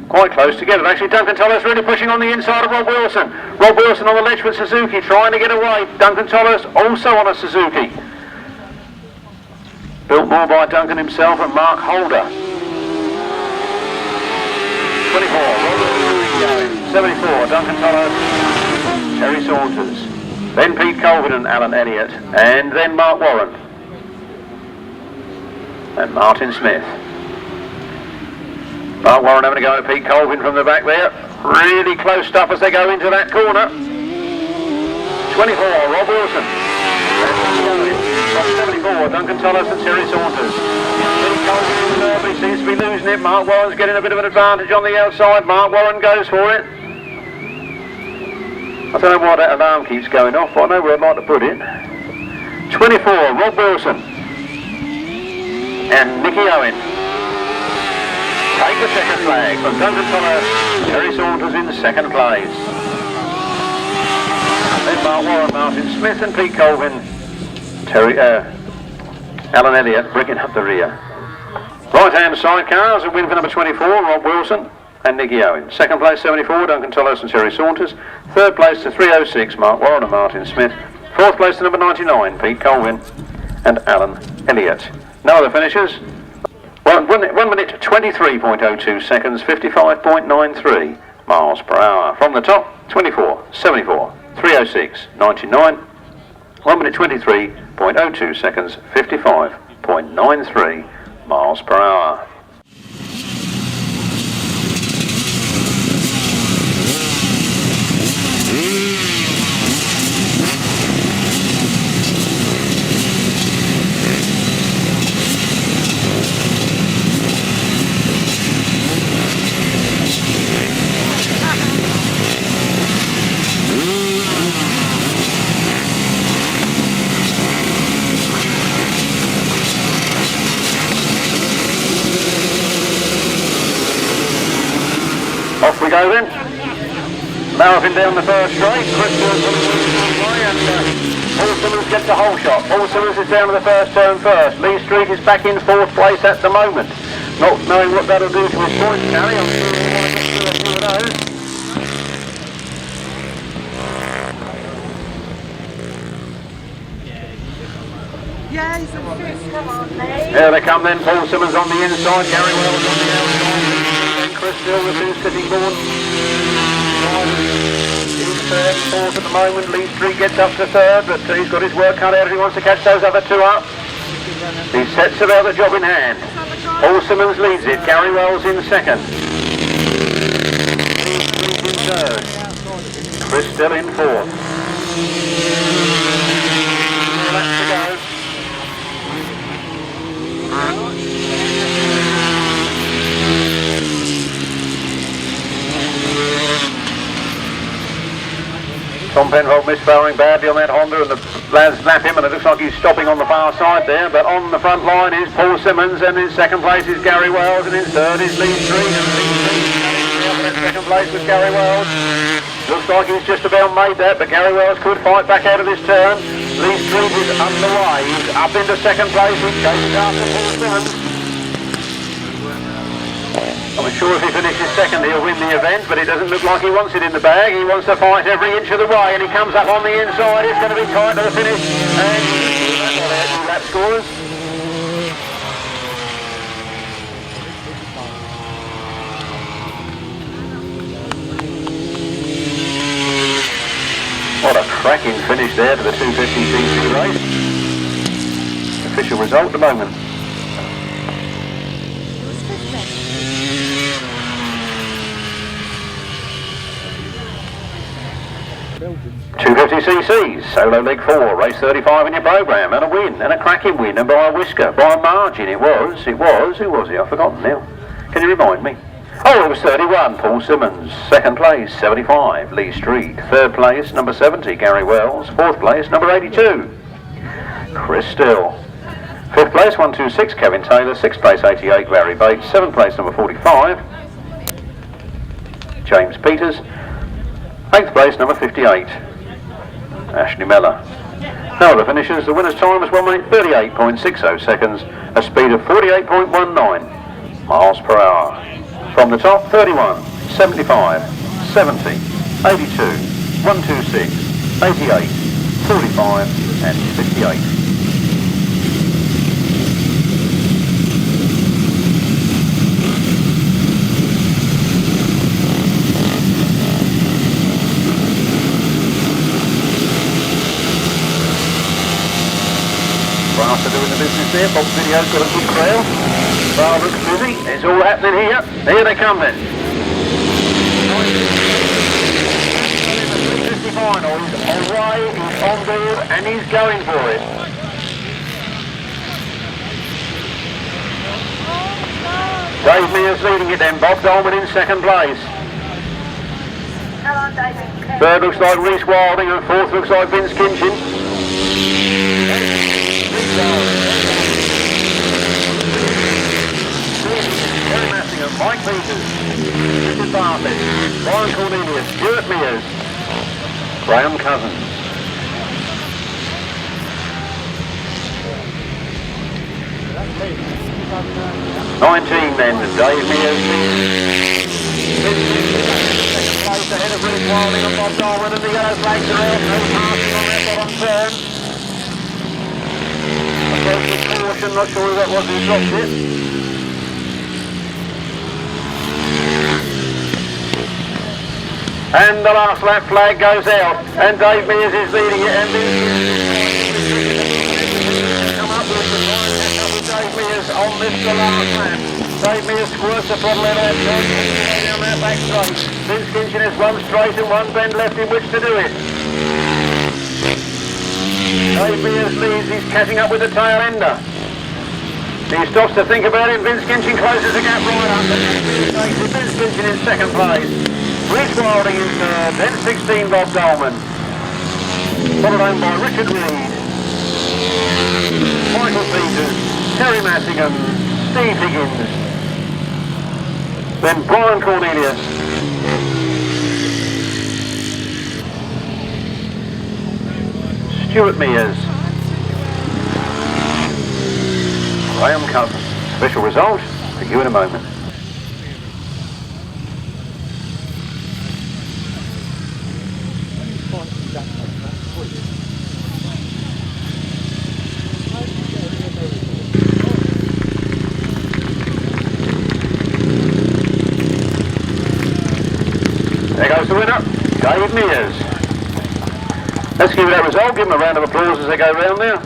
S1: Quite close together. Actually, Duncan Tolhurst really pushing on the inside of Rob Wilson. Rob Wilson on the ledge with Suzuki, trying to get away. Duncan Tolhurst also on a Suzuki. Built more by Duncan himself and Mark Holder. 24, Robert 74, Duncan Tolhurst, Terry Saunters. Then Pete Colvin and Alan Elliott. And then Mark Warren. And Martyn Smith. Mark Warren having a go at Pete Colvin from the back there. Really close stuff as they go into that corner. 24, Rob Wilson. 74, Duncan Tolhurst and Terry Saunters. Pete Colvin in third, but he seems to be losing it. Mark Warren's getting a bit of an advantage on the outside. Mark Warren goes for it. I don't know why that alarm keeps going off, but I know where I'd like to put it. 24, Rob Wilson. And Nicky Owen. Take the second flag from Duncan Tolhurst, Terry Saunters in second place. And then Mark Warren, Martyn Smith and Pete Colvin. Alan Elliott bringing up the rear. Right-hand sidecars, a win for number 24, Rob Wilson and Nicky Owen. Second place, 74, Duncan Tolhurst and Terry Saunters. Third place to 306, Mark Warren and Martyn Smith. Fourth place to number 99, Pete Colvin and Alan Elliott. No other finishers. 1 minute 23.02 seconds, 55.93 miles per hour. From the top, 24, 74, 306, 99. 1 minute 23.02 seconds, 55.93 miles per hour. Off we go then. Marathon down the first straight. Paul Simmons gets a whole shot. Paul Simmons is down to the first turn first. Lee Street is back in fourth place at the moment. Not knowing what that'll do to his points tally. I'm sure we'll want to get through a few of those.
S2: Yeah, he's a fish, come on, mate.
S1: There they come then. Paul Simmons on the inside. Gary Wells on the outside. Chris Hill with two sitting board. He's third, fourth at the moment. Lee Street gets up to third, but he's got his work cut out if he wants to catch those other two up. He sets about the job in hand. Paul Simmons leads it. Gary Wells in second. Lee Street in third. Chris Hill in fourth. 4 laps to go. Tom Penfold misfiring badly on that Honda, and the lads lap him, and it looks like he's stopping on the far side there. But on the front line is Paul Simmons, and in second place is Gary Wells, and in third is Lee Street. And Lee Street in second place with Gary Wells. Looks like he's just about made that, but Gary Wells could fight back out of this turn. Lee Street is underway. He's up into second place. He chases after Paul Simmons. I'm sure if he finishes second he'll win the event, but it doesn't look like he wants it in the bag. He wants to fight every inch of the way, and he comes up on the inside. It's going to be tight to the finish, and that's all our 2 lap scores. What a cracking finish there to the 250cc race. Official result at the moment. 250cc, solo leg 4, race 35 in your programme, and a win, and a cracking win, and by a whisker, by a margin it was, who was he? I've forgotten now. Can you remind me? Oh, it was 31, Paul Simmons. Second place, 75, Lee Street. Third place, number 70, Gary Wells. Fourth place, number 82, Chris Still. Fifth place, 126, Kevin Taylor. Sixth place, 88, Larry Bates. Seventh place, number 45, James Peters. Eighth place, number 58, Ashley Mellor. No other finishers. The winner's time was 1 minute 38.60 seconds, a speed of 48.19 miles per hour. From the top, 31, 75, 70, 82, 126, 88, 45 and 58. Brass are doing the business there. Bob's video's got a good crowd. Bar looks busy. It's all happening here. Here they come then. 50 final. He's away, he's on board and he's going for it. Dave Mear's leading it then. Bob Dolman in second place. Third looks like Rhys Wilding and fourth looks like Vince Kinchin. Terry Massingham, Mike Peters, Richard Bartlett, Brian Cornelius, Stuart Mears, Graham Cousins. 19 then, Dave Mears. Second place ahead of Rhys Wilding and Bob Dolman, and the yellow flags are out. No passing on their bottom turn. Approaching caution, not sure who that was who dropped it. And the last lap flag goes out, and Dave Mears is leading it, and come up with the Dave Mears on this the last lap. Dave Mears squirts the throttle out down that back straight. Vince Kinchin has one straight and one bend left in which to do it. Dave Mears leads, he's catching up with the tail ender. He stops to think about it, Vince Kinchin closes the gap right up. Vince Kinchin in second place. Rhys Wilding in third, then 16 Bob Dolman. Followed home by Richard Reed, Michael Peters, Terry Massingham, Steve Higgins, then Brian Cornelius, Stuart Mears, Graham Cousins. Official result for you in a moment. There goes the winner, Dave Mears. Let's give that result, give them a round of applause as they go round there.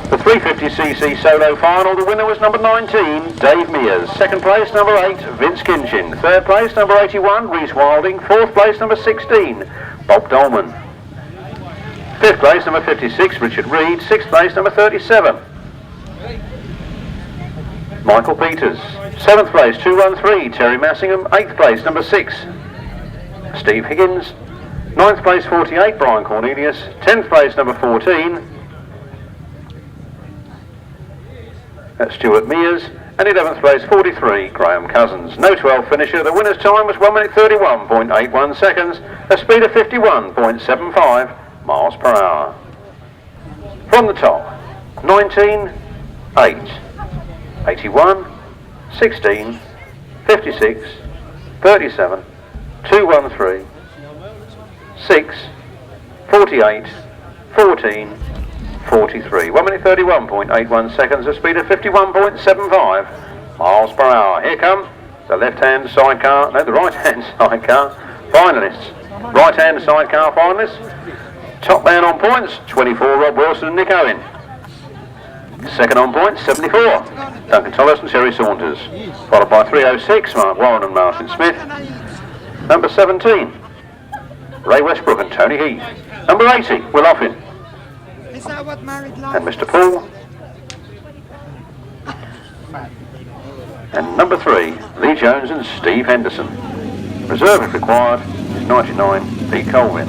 S1: The 350cc solo final, the winner was number 19, Dave Mears. Second place, number 8, Vince Kinchin. Third place, number 81, Rhys Wilding. Fourth place, number 16, Bob Dolman. Fifth place, number 56, Richard Reed. Sixth place, number 37, Michael Peters. Seventh place, 213, Terry Massingham. Eighth place, number 6, Steve Higgins. Ninth place, 48, Brian Cornelius. 10th place, number 14, that's Stuart Mears. And 11th place, 43, Graham Cousins. No 12 finisher. The winner's time was 1 minute 31.81 seconds, a speed of 51.75 miles per hour. From the top, 19, 8, 81, 16, 56, 37, 213, 6, 48, 14, 43. 1 minute 31.81 seconds, a speed of 51.75 miles per hour. Here come the left-hand sidecar, no, the right-hand sidecar finalists. Right-hand sidecar finalists. Top man on points, 24, Rob Wilson and Nick Owen. Second on points, 74, Duncan Tolhurst and Teri Saunters. Followed by 306, Mark Warren and Martyn Smith. Number 17, Ray Westbrook and Tony Heath. Number 80, Will Offin.
S2: Is that what married life
S1: And Mr. Paul. And number 3, Lee Jones and Steve Henderson. Reserve if required is 99, Pete Colvin.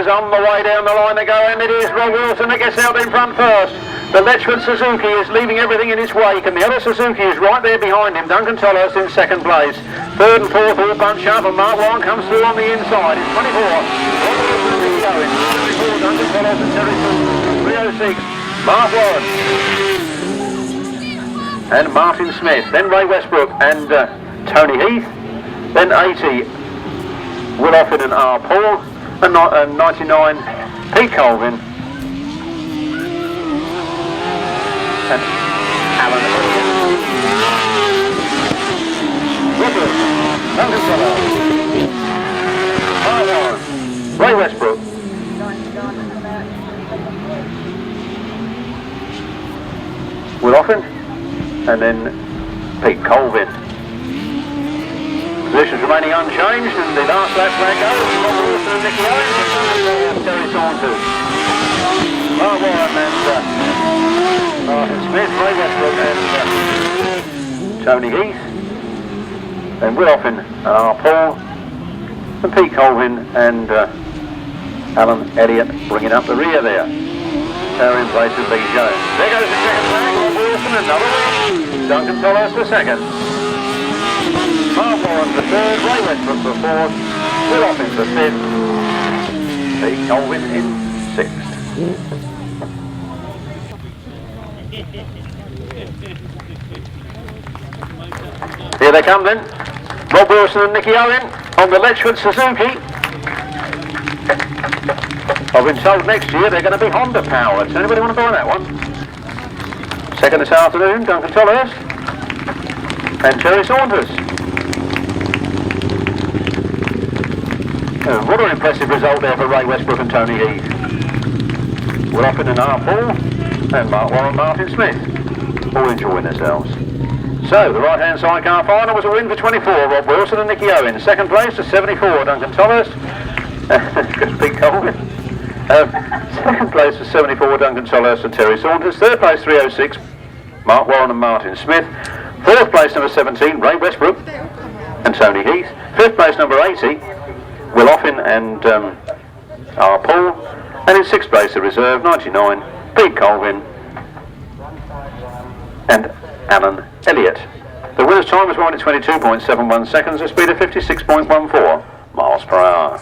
S1: On the way down the line they go, and it is Rob Wilson that gets out in front first. The Letchford Suzuki is leaving everything in its wake, and the other Suzuki is right there behind him. Duncan Tolhurst in second place. Third and fourth all bunch up, and Mark Warren comes through on the inside. It's 24. Rob Wilson is going. 24, Duncan Tolhurst and Teri Saunters. 306, Mark Warren. And Martyn Smith. Then Ray Westbrook and Tony Heath. Then 80, Will Offin and R. Paul. And 99, Pete Colvin. And Alan Elliott. Robert, Duncan Tolhurst, Mark Warren, Ray Westbrook. Will Offin. And then Pete Colvin. Positions remaining unchanged, and the last lap flag goes. Rob Wilson and Nicky Owen, and Teri Saunters. Mark Warren and Martyn Smith, Ray Westbrook and Tony Heath. Then Will Offin and R. Paul, and Pete Colvin and Alan Elliott bringing up the rear there. They're in place with Lee Jones. There goes the second flag, Rob Wilson, another win. Duncan Tolhurst the second. Mark Warren for third, Ray Westbrook for fourth, Will Offin for fifth, Pete Colvin in sixth. Here they come then, Rob Wilson and Nicky Owen on the Letchford Suzuki. I've been told next year they're going to be Honda powered. Does anybody want to buy that one? Second this afternoon, Duncan Tolhurst and Teri Saunters. What an impressive result there for Ray Westbrook and Tony Heath. Will Offin and R. Paul and Mark Warren and Martyn Smith all enjoying themselves. So the right hand sidecar final was a win for 24, Rob Wilson and Nicky Owen. Second place to 74, Duncan Tolhurst. Pete Colvin. Second place to 74, Duncan Tolhurst and Teri Saunters. Third place 306, Mark Warren and Martyn Smith. Fourth place number 17, Ray Westbrook and Tony Heath. Fifth place number 80, Will Offin and R. Paul. And in sixth place the reserve, 99, Pete Colvin and Alan Elliott. The winner's time was 1 at 22.71 seconds, a speed of 56.14 miles per hour.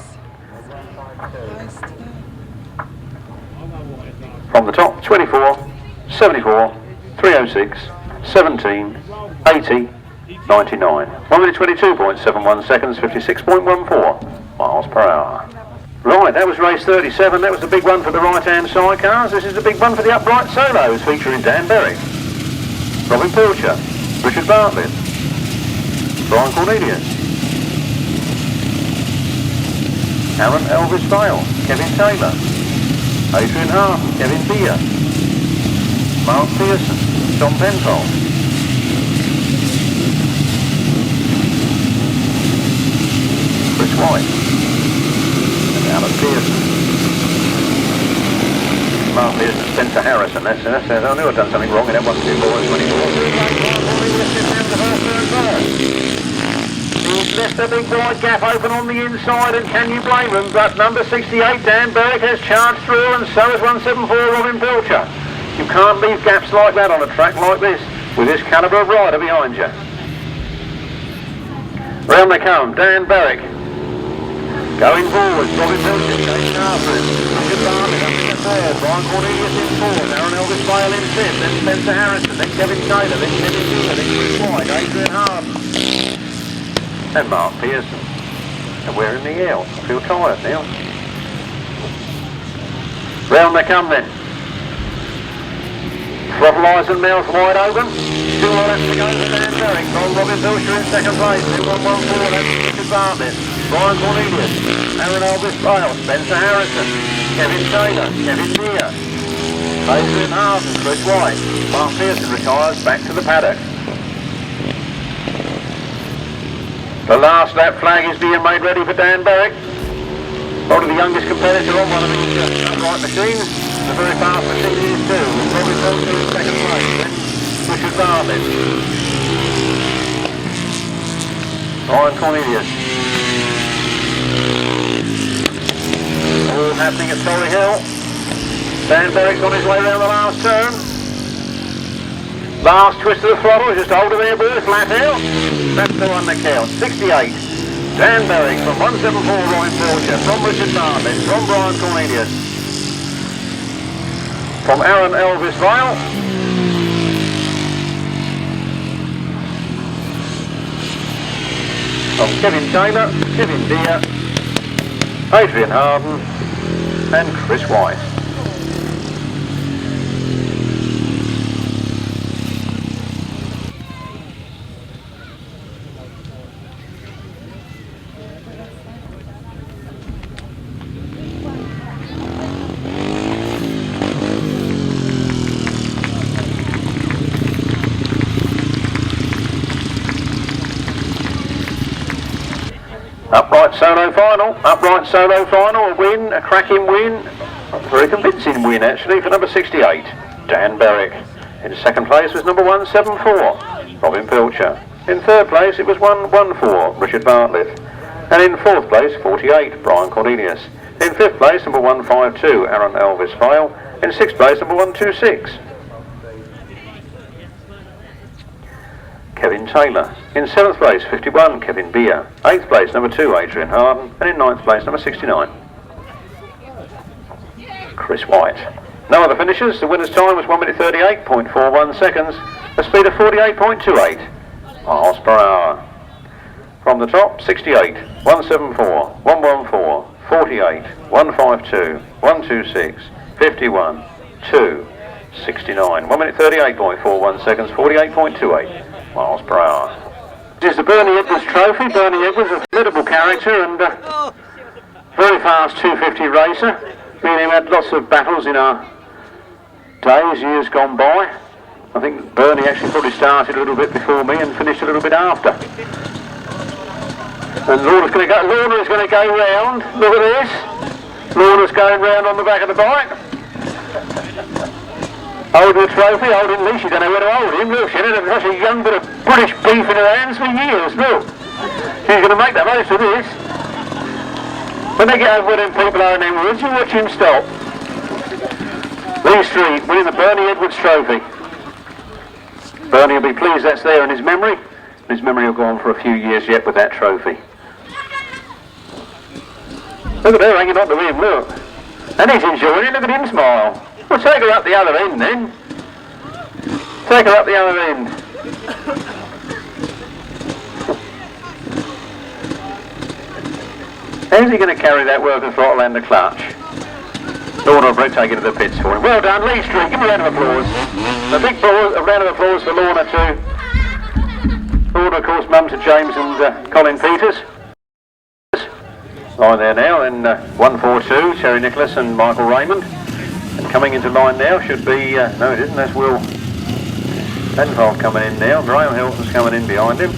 S1: From the top, 24, 74, 306, 17, 80, 99. 1 minute 22.71 seconds, 56.14 miles per hour. Right, that was race 37. That was the big one for the right-hand sidecars. This is the big one for the upright solos, featuring Dan Berry, Robin Pilcher, Richard Bartlett, Brian Cornelius, Aaron Elvis Vale, Kevin Taylor, Adrian Hart, Kevin Geer, Mark Pearson, John Penfold, Chris White, and Alan Pearson. Mark Pearson, Spencer Harrison, that's I knew I'd done something wrong in that 1, 2, 4, 24. The He's left a big wide gap open on the inside, and can you blame him? But number 68, Dan Berwick, has charged through, and so has 174, Robin Pilcher. You can't leave gaps like that on a track like this, with this calibre of rider behind you. Round they come, Dan Berwick. Going forward, Robin Pilcher chasing after him. Good Bartlett up in the third, Brian Cornelius in fourth, Aaron Elvis Vale in fifth, then Spencer Harrison, then Kevin Taylor, then Kevin Geer, then Chris White, Adrian Harden. And Mark Pearson. And we're in the L. I feel tired now. Round they come then. Throttle eyes and mouth wide open. 2 laps to go for Dan Berwick. Robin Pilcher in second place. 2-1-1-4, that's Richard Bartlett. Brian Cornelius, Aaron Elvis Vale, Spencer Harrison, Kevin Taylor, Kevin Mear, Adrian Harden, Chris White. Mark Pearson retires back to the paddock. The last lap flag is being made ready for Dan Berwick. Probably the youngest competitor on one of these upright machines. The very fast machine he is too. Robin Pilcher in second place, then Richard Bartlett. Brian Cornelius. All happening at Torry Hill. Dan Berwick's on his way around the last turn. Last twist of the throttle, just hold it there, boys, flat out. That's the one that counts. 68. Dan Berwick from 174, Robin Pilcher, from Richard Bartlett, from Brian Cornelius, from Aaron Elvis Vale, from Kevin Taylor, Kevin Geer, Adrian Harden, and Chris White. Upright solo final, a win, a cracking win, a very convincing win actually for number 68, Dan Berwick. In second place was number 174, Robin Pilcher. In third place it was 114, Richard Bartlett. And in fourth place, 48, Brian Cornelius. In fifth place, number 152, Aaron Elvis Vale. In sixth place, number 126, Kevin Taylor. In 7th place, 51, Kevin Beer. 8th place, number 2, Adrian Harden. And in 9th place, number 69, Chris White. No other finishers. The winner's time was 1 minute 38.41 seconds, a speed of 48.28 miles per hour. From the top, 68, 174, 114, 48, 152, 126, 51, 2, 69. 1 minute 38.41 seconds, 48.28 miles per hour. This is the Bernie Edwards Trophy. Bernie Edwards, a formidable character and very fast 250 racer. Me and him had lots of battles in our days, years gone by. I think Bernie actually probably started a little bit before me and finished a little bit after. And Lorna's going to go round. Look at this. Lorna's going round on the back of the bike. Holding the trophy, holding Lee. She don't know where to hold him. Look, she had such a young bit of British beef in her hands for years. Look, she's going to make the most of this. When they get over where them people are in them woods, you watch him stop. Lee Street winning the Bernie Edwards Trophy. Bernie will be pleased that's there in his memory. His memory will go on for a few years yet with that trophy. Look at her hanging on to him, look. And he's enjoying it, look at him smile. Well, take her up the other end then. Take her up the other end. How's he going to carry that work of throttle and the clutch? Lorna Brett taking to the pits for him. Well done, Lee Street. Give me a round of applause. A big round of applause for Lorna too. Lorna, of course, mum to James and Colin Peters. Line there now, then 142, Terry Nicholas and Michael Raymond. And coming into line now should be, no it isn't, that's Will Penfold coming in now. Graham Hilton's coming in behind him.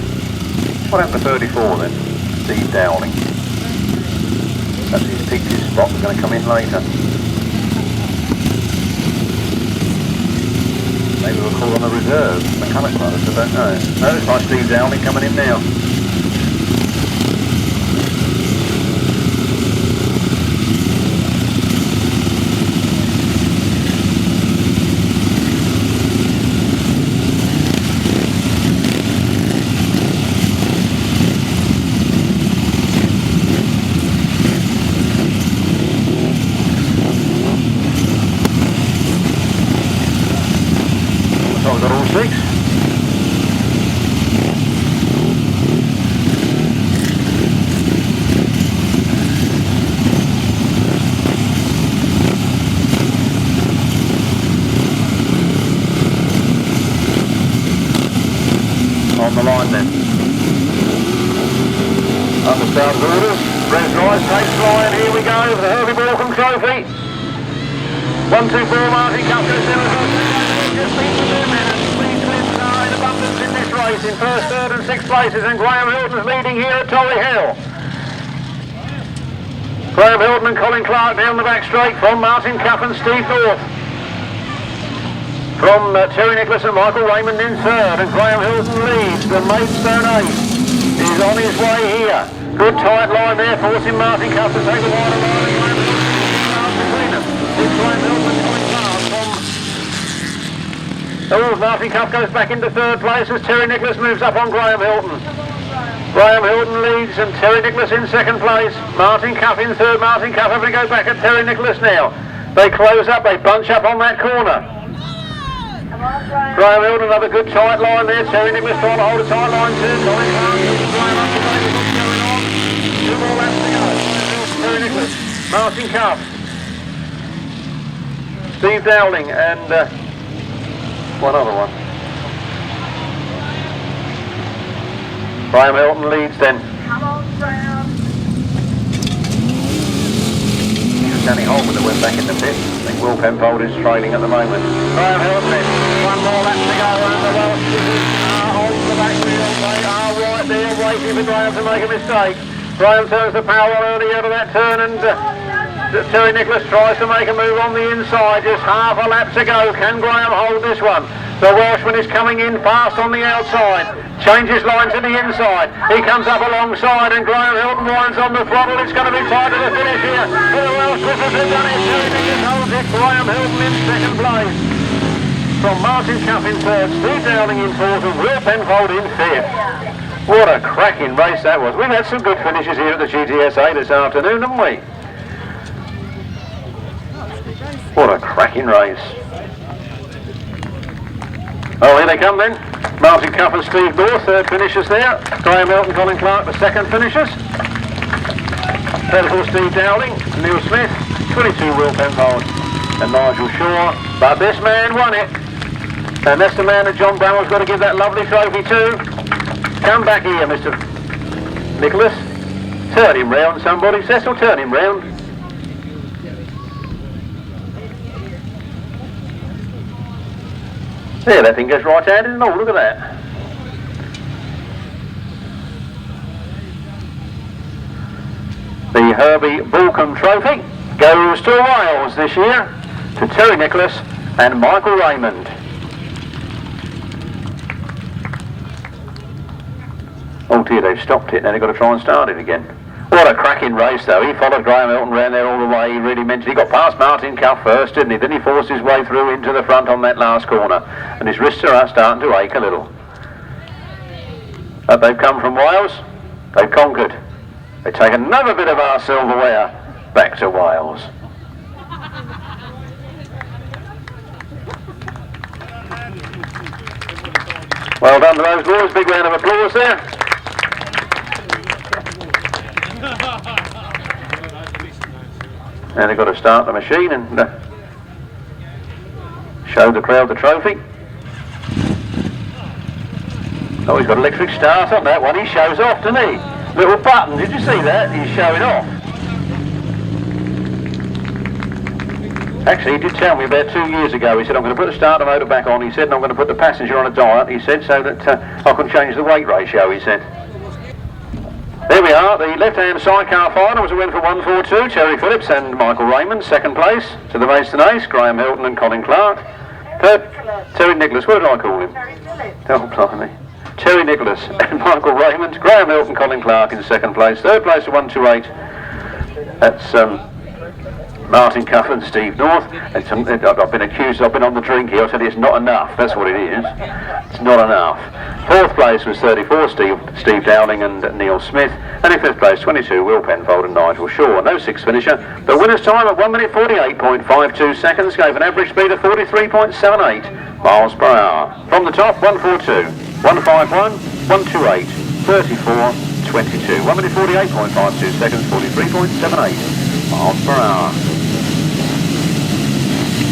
S1: What happened to 34 then? Steve Dowling. That's his picked his spot, we're going to come in later. Maybe we'll call on the reserve, McCulloch brothers, I don't know. No, it's like Steve Dowling coming in now. 6. On the line then. Understand orders. Rhys takes line. Here we go for the Herbie Balcombe Trophy. 1, 2, 4, Martyn Cup goes in. Just beat the 2 men and 3 twins are in abundance in this race in first, third and sixth places, and Graham Hilton's leading here at Torry Hill. Graham Hilton and Colin Clark down the back straight from Martyn Cup and Steve North. From Terry Nicholas and Michael Raymond in third, and Graham Hilton leads. The Maidstone Ace is on his way here. Good tight line there, forcing Martyn Cup to take the wider line, and Graham Hilton between them. It's Graham Hilton and Colin Clark from... Oh, Martyn Cup goes back into third place as Terry Nicholas moves up on Graham Hilton. Graham Hilton leads and Terry Nicholas in second place. Martyn Cup in third. Martyn Cup having to go back at Terry Nicholas now. They close up, they bunch up on that corner. Graham Hilton, another good tight line there. Terry Nicholas trying to hold a tight line too. Colin Clark, Graham up to what's going on. 2 more laps to go. Terry Nicholas, Martyn Cup, Steve Dowling, and one other one. Graham Hilton leads then.
S2: Come on, Graham.
S1: Danny Holman that went back in the pit. I think Will Penfold is trailing at the moment. Graham Hilton then. 1 more lap to go, and the Welsh are on the back wheel. They are right there waiting for Graham to make a mistake. Graham turns the power on early out of that turn, and Terry Nicholas tries to make a move on the inside. Just half a lap to go. Can Graham hold this one? The Welshman is coming in fast on the outside. Changes line to the inside. He comes up alongside, and Graham Hilton winds on the throttle. It's going to be tight to the finish here. For the Welsh, this has done it. Terry Nicholas holds it. Graham Hilton in second place. From Martyn Cup in third, Steve Dowling in fourth, and Will Penfold in fifth. What a cracking race that was. We've had some good finishes here at the GTSA this afternoon, haven't we? What a cracking race. Oh, here they come then. Martyn Cup and Steve North, third finishers there. Graham Hilton, Colin Clark, the second finishers. Third of course, Steve Dowling, Neil Smith, 22 Will Penfold, and Nigel Shaw. But this man won it. And that's the man that John Brown's got to give that lovely trophy to. Come back here, Mr. Nicholas. Turn him round, somebody. Cecil, turn him round. There, that thing goes right-handed and all, look at that. The Herbie Balcombe Trophy goes to Wales this year, to Terry Nicholas and Michael Raymond. Oh dear, they've stopped it, now they've got to try and start it again. What a cracking race though. He followed Graham Hilton round there all the way. He really meant it. He got past Martyn Cup first, didn't he? Then he forced his way through into the front on that last corner. And his wrists are starting to ache a little. But they've come from Wales. They've conquered. They take another bit of our silverware back to Wales. Well done to those boys. Big round of applause there. Now they've got to start the machine and show the crowd the trophy. Oh, he's got electric start on that one. He shows off, doesn't he? Little button, did you see that? He's showing off. Actually, he did tell me about 2 years ago. He said, I'm going to put the starter motor back on. He said, and I'm going to put the passenger on a diet. He said, so that I can change the weight ratio, he said. There we are, the left-hand sidecar final was a win for 142, Terry Phillips and Michael Raymond. Second place to the Maidstone Ace, Graham Hilton and Colin Clark. Third, Terry Nicholas, what did I call him?
S2: Terry Phillips.
S1: Oh, blimey. Terry Nicholas and Michael Raymond. Graham Hilton, Colin Clark in second place. Third place to 128. That's Martyn Cuffin, Steve North. I've been accused, I've been on the drink here. I tell you, it's not enough. That's what it is. It's not enough. Fourth place was 34, Steve Dowling and Neil Smith. And in fifth place, 22, Will Penfold and Nigel Shaw. No sixth finisher. The winner's time at 1 minute 48.52 seconds gave an average speed of 43.78 miles per hour. From the top, 142, 151, 128, 34, 22. 1 minute 48.52 seconds, 43.78 miles per hour.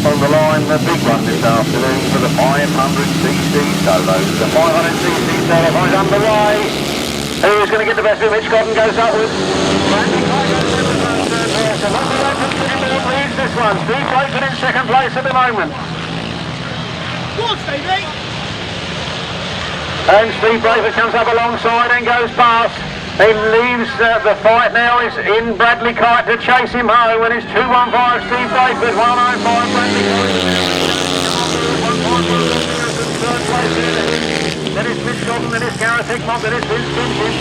S1: On the line, the big one this afternoon for the 500cc solos. The 500cc solo is underway. Who is going to get the best of it? Mitch Godden goes upwards. Randy Kite goes in the first third here. So London Open leads this one. Steve Braidford in second place at the moment.
S2: Go on, Stevie.
S1: And Steve Braidford comes up alongside and goes past. He leaves the fight now. Is in Bradley Kite to chase him home, and it's 215 Steve Braidford, 105 Bradley Kite. Third place in. Then it's Mitch Godden, then it's Gareth Hickmott, then it's Kinchin.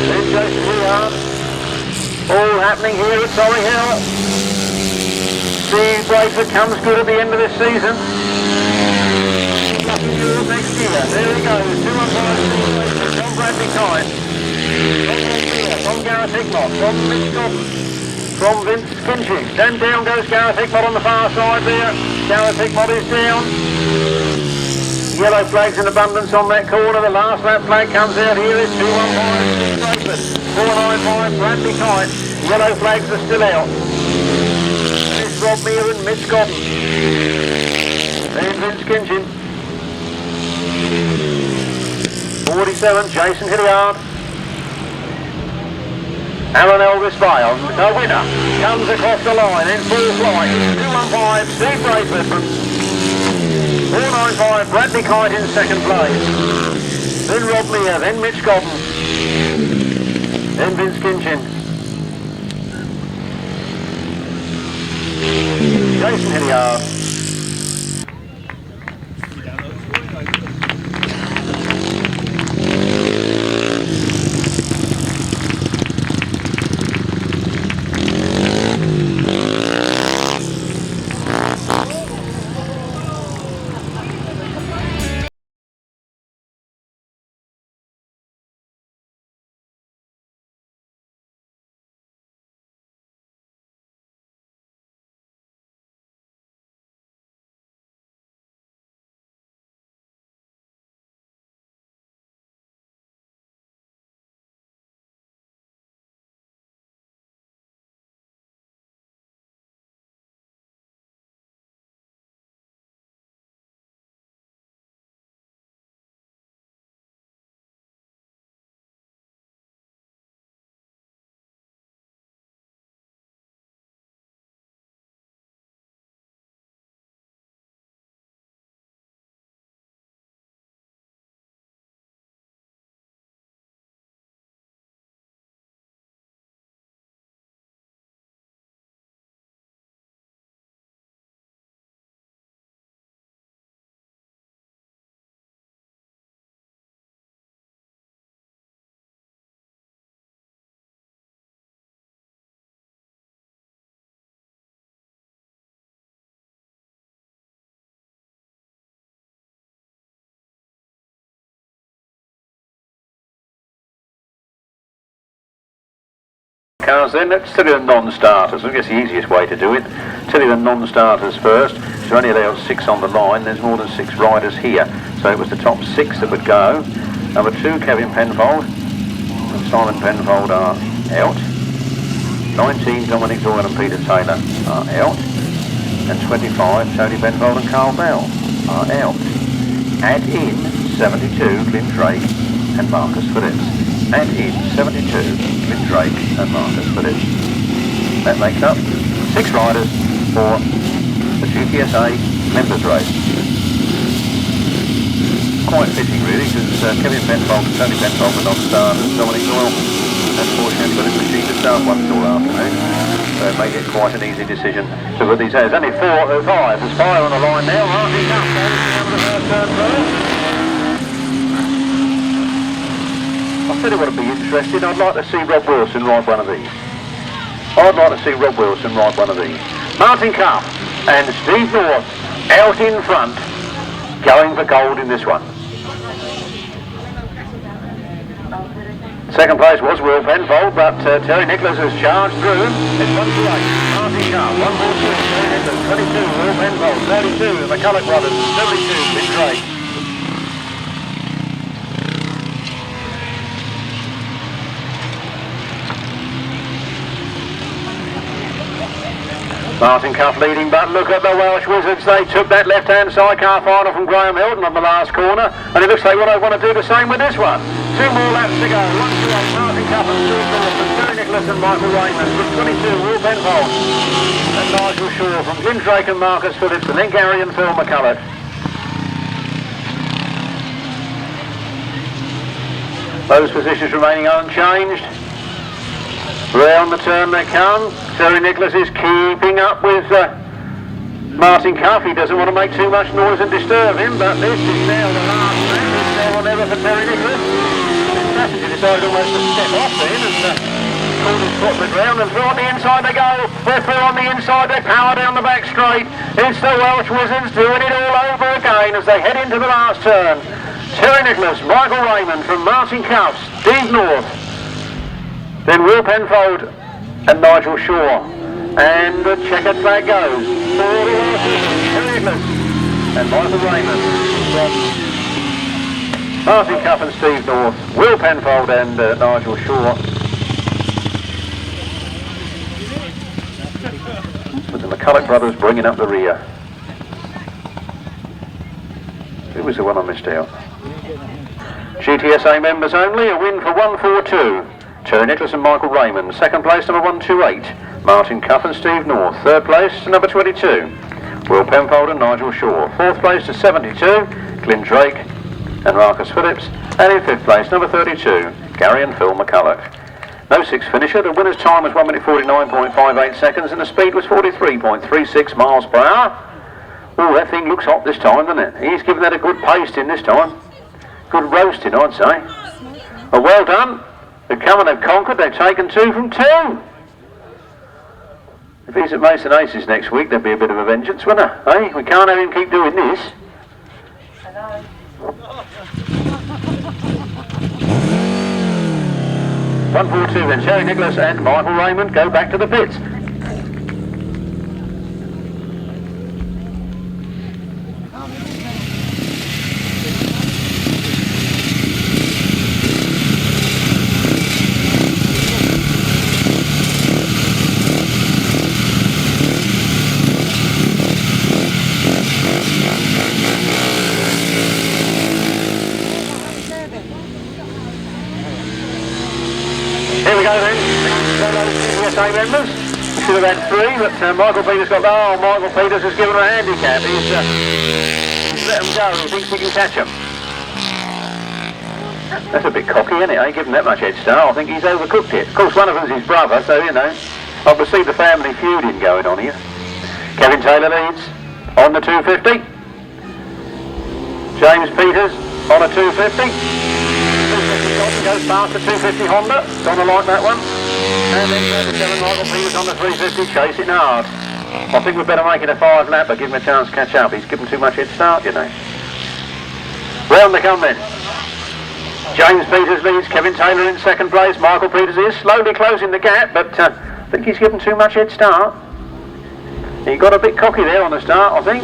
S1: Then Jason Heath. All happening here at Torry Hill. Steve Braidford comes good at the end of this season. Next year. There he goes. 215 from Bradley Kite. From Gareth Hickmott. From Mitch Godden. From Kinchin. Then down goes Gareth Hickmott on the far side there. Gareth Hickmott is down. Yellow flags in abundance on that corner. The last lap flag comes out here. It's 215 Braidford. 495 Bradley Kite. Yellow flags are still out. It's Rob Mear and Mitch Godden. Then Vince Kinchin. 47, Jason Hilliard. Aaron Elvis Bale, the winner, comes across the line in full flight. 215, Steve Braidford. 495, Bradley Kite in second place. Then Rob Mear, then Mitch Godden. Then Vince Kinchin. Jason Hilliard. Cars then, let's tell you the non-starters. I guess the easiest way to do it. Tell you the non-starters first. So only allowed 6 on the line. There's more than 6 riders here. So it was the top 6 that would go. Number 2, Kevin Penfold and Simon Penfold are out. 19, Dominic Doyle and Peter Taylor are out. And 25, Tony Penfold and Carl Bell are out. Add in 72, Clint Drake and Marcus Phillips. Add in 72, Clint Drake and Marcus Phillips. That makes up 6 riders for the GTSA members race. Quite fitting really, because Kevin Penfold and Tony Penfold were non-starters. Dominic Doyle, unfortunately, got his machine to start once all afternoon. So it made it quite an easy decision to put these out. There's only 4 or 5. There's 5 on the line now. Martyn comes down to the first turn first. I'll tell you what would be interesting. I'd like to see Rob Wilson ride one of these. I'd like to see Rob Wilson ride one of these. Martyn Cuff and Steve North out in front, going for gold in this one. Second place was Will Penfold, but Terry Nicholas has charged through. It's 1 to 8. Martyn Cuff, 142, Terry Nicholas, 22, Will Penfold, 32, the McCulloch brothers, 72, Big Drake. Martyn Cuff leading, but look at the Welsh Wizards. They took that left-hand sidecar final from Graham Hilton on the last corner, and it looks like what I want to do the same with this one. 2 more laps to go. 1 to 8, Martyn Cuff and Steve North, and Terry Nicholas and Michael Raymond. From 22, Will Penfold and Nigel Shaw. From Jim Drake and Marcus Phillips, and then Gary and Phil McCulloch. Those positions remaining unchanged. Round the turn they come. Terry Nicholas is keeping up with Martyn Cuff. He doesn't want to make too much noise and disturb him, but this is now the last lap. It's now or never for Terry Nicholas. His passenger decided almost to step off then and pulled his foot to the ground, and through on the inside they go. They're through on the inside, they power down the back straight. It's the Welsh Wizards doing it all over again as they head into the last turn. Terry Nicholas, Michael Raymond from Martyn Cuff, Steve North, then Will Penfold and Nigel Shaw. And the checkered flag goes. Terry Nicholas and Michael Raymond from Martyn Cuff and Steve North, Will Penfold and Nigel Shaw. With the McCulloch brothers bringing up the rear. Who was the one I missed out? GTSA members only, a win for 142. Terry Nicholas and Michael Raymond. Second place, number 128, Martyn Cuff and Steve North. Third place, number 22, Will Penfold and Nigel Shaw. Fourth place to 72, Glyn Drake and Marcus Phillips. And in fifth place, number 32, Gary and Phil McCulloch. No sixth finisher. The winner's time was 1 minute 49.58 seconds and the speed was 43.36 miles per hour. Oh, that thing looks hot this time, doesn't it? He's given that a good pasting this time. Good roasting, I'd say. Oh, well done. They've come and they've conquered. They've taken 2 from 2. If he's at Mason Aces next week, there'd be a bit of a vengeance, wouldn't there? Eh? We can't have him keep doing this.
S2: Hello.
S1: 142 then. Terry Nicholas and Michael Raymond go back to the pits. Here we go then, GTSA members. We should have had 3, but Michael Peters got that. Oh, Michael Peters has given him a handicap. He's let him go. He thinks he can catch him. That's a bit cocky, isn't it? I ain't given that much head start. I think he's overcooked it. Of course, one of them's his brother, so, you know, I can see the family feuding going on here. Kevin Taylor leads on the 250. James Peters on a 250. Goes past the 250 Honda. Gonna like that one. And then 37 Michael Peters on the 350, chasing hard. I think we'd better make it a 5 lap, but give him a chance to catch up. He's given too much head start, you know. Round they come then. James Peters leads, Kevin Taylor in second place. Michael Peters is slowly closing the gap, but I think he's given too much head start. He got a bit cocky there on the start, I think.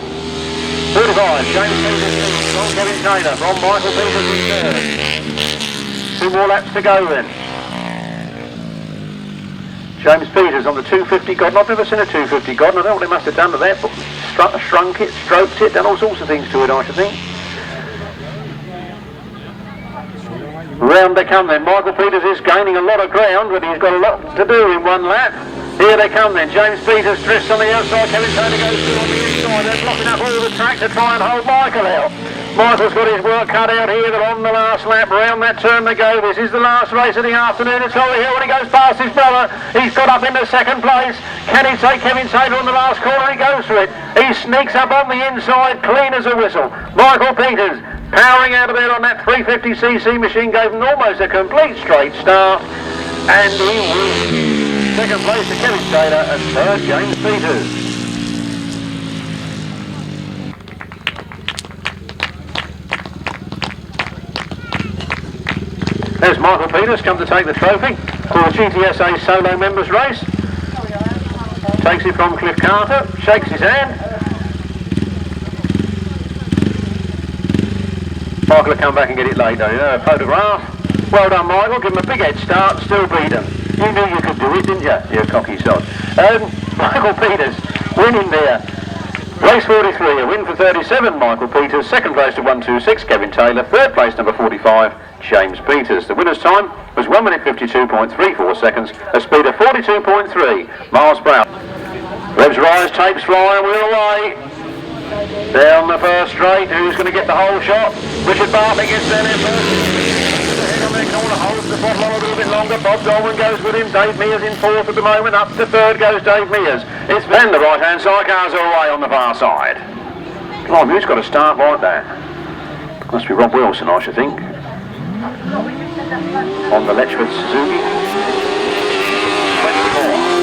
S1: 35, James Peters from Kevin Taylor, from Michael Peters in third. 2 more laps to go then. James Peters on the 250 Godden. I've never seen a 250 Godden. I don't know what they must have done to that, but shrunk it, stroked it, done all sorts of things to it, I should think. Round they come then. Michael Peters is gaining a lot of ground, but he's got a lot to do in 1 lap. Here they come then. James Peters drifts on the outside. Kevin Taylor goes through on the inside. They're blocking up all the track to try and hold Michael out. Michael's got his work cut out here, but on the last lap, round that turn they go. This is the last race of the afternoon. It's over here when he goes past his brother. He's got up into second place. Can he take Kevin Taylor on the last corner? He goes for it. He sneaks up on the inside, clean as a whistle. Michael Peters powering out of there on that 350cc machine, gave him almost a complete straight start, and he wins. Second place to Kevin Taylor and third James Peters. There's Michael Peters come to take the trophy for the GTSA solo members race. Takes it from Cliff Carter, shakes his hand. Michael will come back and get it later. A photograph. Well done, Michael. Give him a big head start. Still beat him. You knew you could do it, didn't you? You cocky sod. Michael Peters winning there. Race 43, a win for 37, Michael Peters. Second place to 126, Kevin Taylor. Third place, number 45, James Peters. The winner's time was 1 minute 52.34 seconds, a speed of 42.3 miles per hour. Revs rise, tapes fly, and we're away. Down the first straight, who's going to get the whole shot? Richard Bartlett gets down there first. On their corner, holds the bottle on a little bit longer. Bob Dolman goes with him. Dave Mears in fourth at the moment. Up to third goes Dave Mears. It's then the right-hand Sidecars are away on the far side. Come on, who's got a start like that? Must be Rob Wilson, I should think. On the Letchford Suzuki. 24.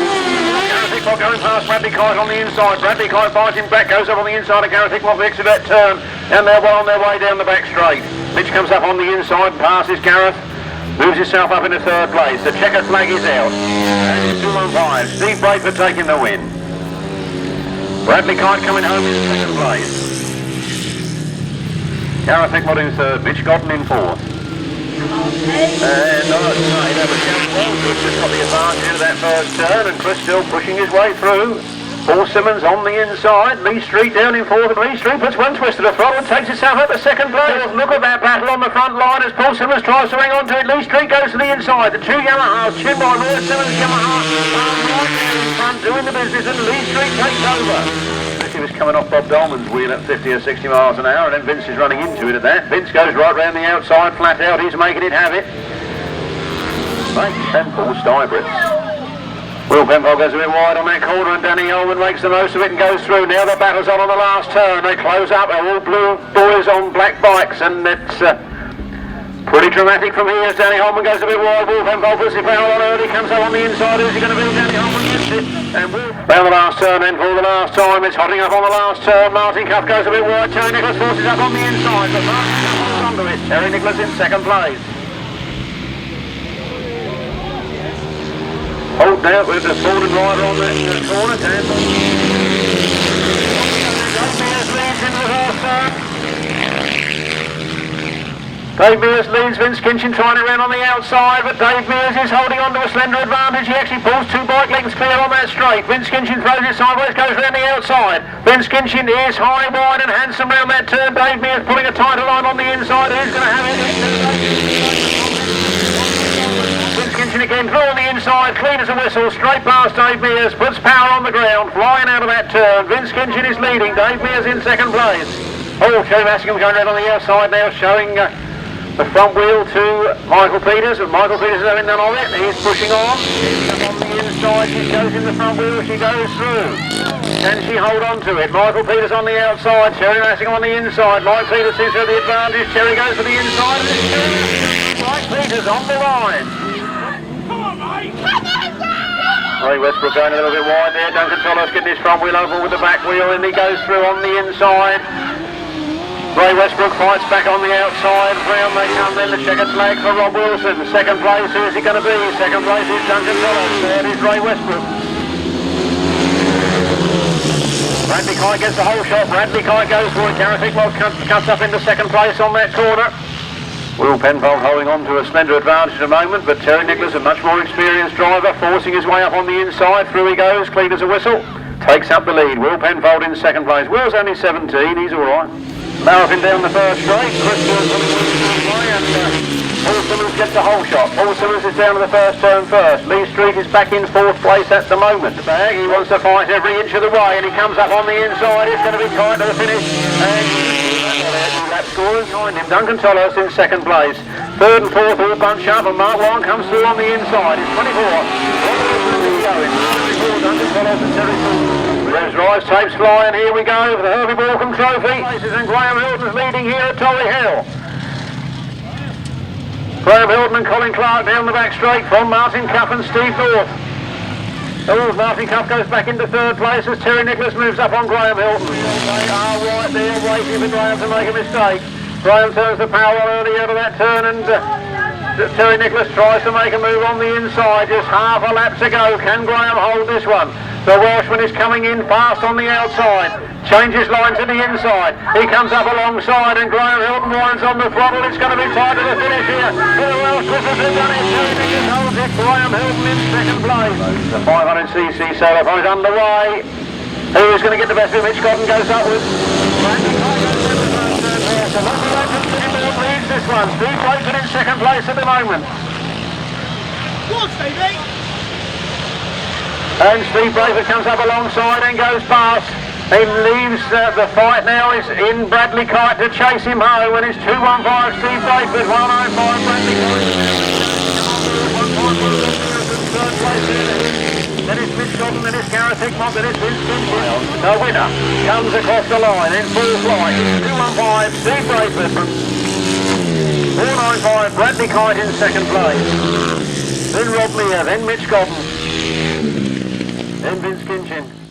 S1: Gareth Hickmott going past Bradley Kite on the inside. Bradley Kite biting back, goes up on the inside of Gareth Hickmott for the exit that turn. And they're well on their way down the back straight. Mitch comes up on the inside, passes Gareth, moves himself up into third place. The checkered flag is out. And it's 2 on 5. Steve Braidford taking the win. Bradley Kite coming home in second place. Gareth Hickmott in third, Mitch Godden in fourth. And I'd say that was Wells just got the advantage into that first turn, and Chris still pushing his way through. Paul Simmons on the inside, Lee Street down in fourth, and Lee Street puts one twist to the throttle and takes himself up to second place. Look at that battle on the front line as Paul Simmons tries to hang on to it. Lee Street goes to the inside, the two Yamahas, chin by Roy Simmons, Yamaha, right there in front doing the business, and Lee Street takes over. He was coming off Bob Dolman's wheel at 50 or 60 miles an hour, and then Vince is running into it at that. Vince goes right round the outside, flat out, he's making it have it. Penfold, Stybritz. Will Penfold goes a bit wide on that corner, and Danny Owen makes the most of it and goes through. Now the battle's on the last turn. They close up. They're all blue boys on black bikes, and it's pretty dramatic from here as Danny Holman goes a bit wide. Will Penfold puts it foul on early, comes up on the inside. Who's he going to be? Danny Holman gets it. And round the last turn, then for the last time. It's hotting up on the last turn. Martyn Cuff goes a bit wide. Terry Nicholas forces up on the inside, but Martyn Cuff holds onto it. Terry Nicholas in second place. Hold out with the forward rider on that corner. Dave Mears leads Vince Kinchin trying to run on the outside, but Dave Mears is holding on to a slender advantage. He actually pulls 2 bike lengths clear on that straight. Vince Kinchin throws it sideways, goes round the outside. Vince Kinchin is high, wide and handsome round that turn. Dave Mears pulling a tighter line on the inside. Who's going to have it? Kinchin again through on the inside, clean as a whistle, straight past Dave Mears, puts power on the ground, flying out of that turn. Vince Kinchin is leading, Dave Mears in second place. Oh, Terry Massingham going around on the outside now, showing the front wheel to Michael Peters, and Michael Peters is having none of it. He's pushing on. She's on the inside, she goes in the front wheel, she goes through. Can she hold on to it? Michael Peters on the outside, Terry Massingham on the inside. Mike Peters seems to have the advantage. Terry goes for the inside, and it's Terry. Mike Peters on the line. Ray Westbrook going a little bit wide there. Duncan Tolhurst getting his front wheel over with the back wheel, and he goes through on the inside. Ray Westbrook fights back on the outside. Round they come, then the checkered flag for Rob Wilson. Second place, who is he going to be? Second place is Duncan Tolhurst. Third is Ray Westbrook. Bradley Kite gets the whole shot. Bradley Kite goes for it. Gareth Hickmott cuts up into second place on that corner. Will Penfold holding on to a slender advantage at the moment, but Terry Nicholas, a much more experienced driver, forcing his way up on the inside. Through he goes, clean as a whistle. Takes up the lead. Will Penfold in second place. Will's only 17, he's all right. Marathon down the first straight. Chris and Paul Simmons gets a whole shot. Paul Simmons is down to the first turn first. Lee Street is back in fourth place at the moment. The bag, he wants to fight every inch of the way, and he comes up on the inside. It's going to be tight to the finish. And lap scorers behind him. Duncan Tolhurst in second place. Third and fourth all bunch up, and Mark Long comes through on the inside. It's 24. Duncan Tolhurst and Teri. Revs right. prize tapes flying. Here we go for the Herbie Walcombe Trophy. And Graham Hilton's leading here at Torry Hill. Graham Hilton and Colin Clark down the back straight from Martyn Cuff and Steve North. Oh, Martyn Cuff goes back into third place as Terry Nicholas moves up on Graham Hilton. They are right there waiting for Graham to make a mistake. Graham turns the power on early out of that turn and Terry Nicholas tries to make a move on the inside. Just half a lap to go. Can Graham hold this one? The Welshman is coming in fast on the outside. Changes line to the inside. He comes up alongside and Graham Hilton winds on the throttle. It's going to be tight to the finish here. For the Welshman has done it. Terry Nicholas holds it. Graham Hilton in second place. The 500cc solo point underway. Who is going to get the best of it? Mitch Godden goes upwards. Leads this one. Steve Braidford in second place at the moment.
S2: Go on, Stevie!
S1: And Steve Braidford comes up alongside and goes past. He leaves the fight now is in Bradley Kite to chase him home when it's 215 Steve Braidford, 105 Bradley Kite. Third place then it's Mitch Godden, then it's Gareth Hickmott, then it's Kinchin. The winner comes across the line in full flight. 215 Steve Braidford from 495 Bradley Kite in second place. Then Mear, then Mitch Godden. Then Kinchin.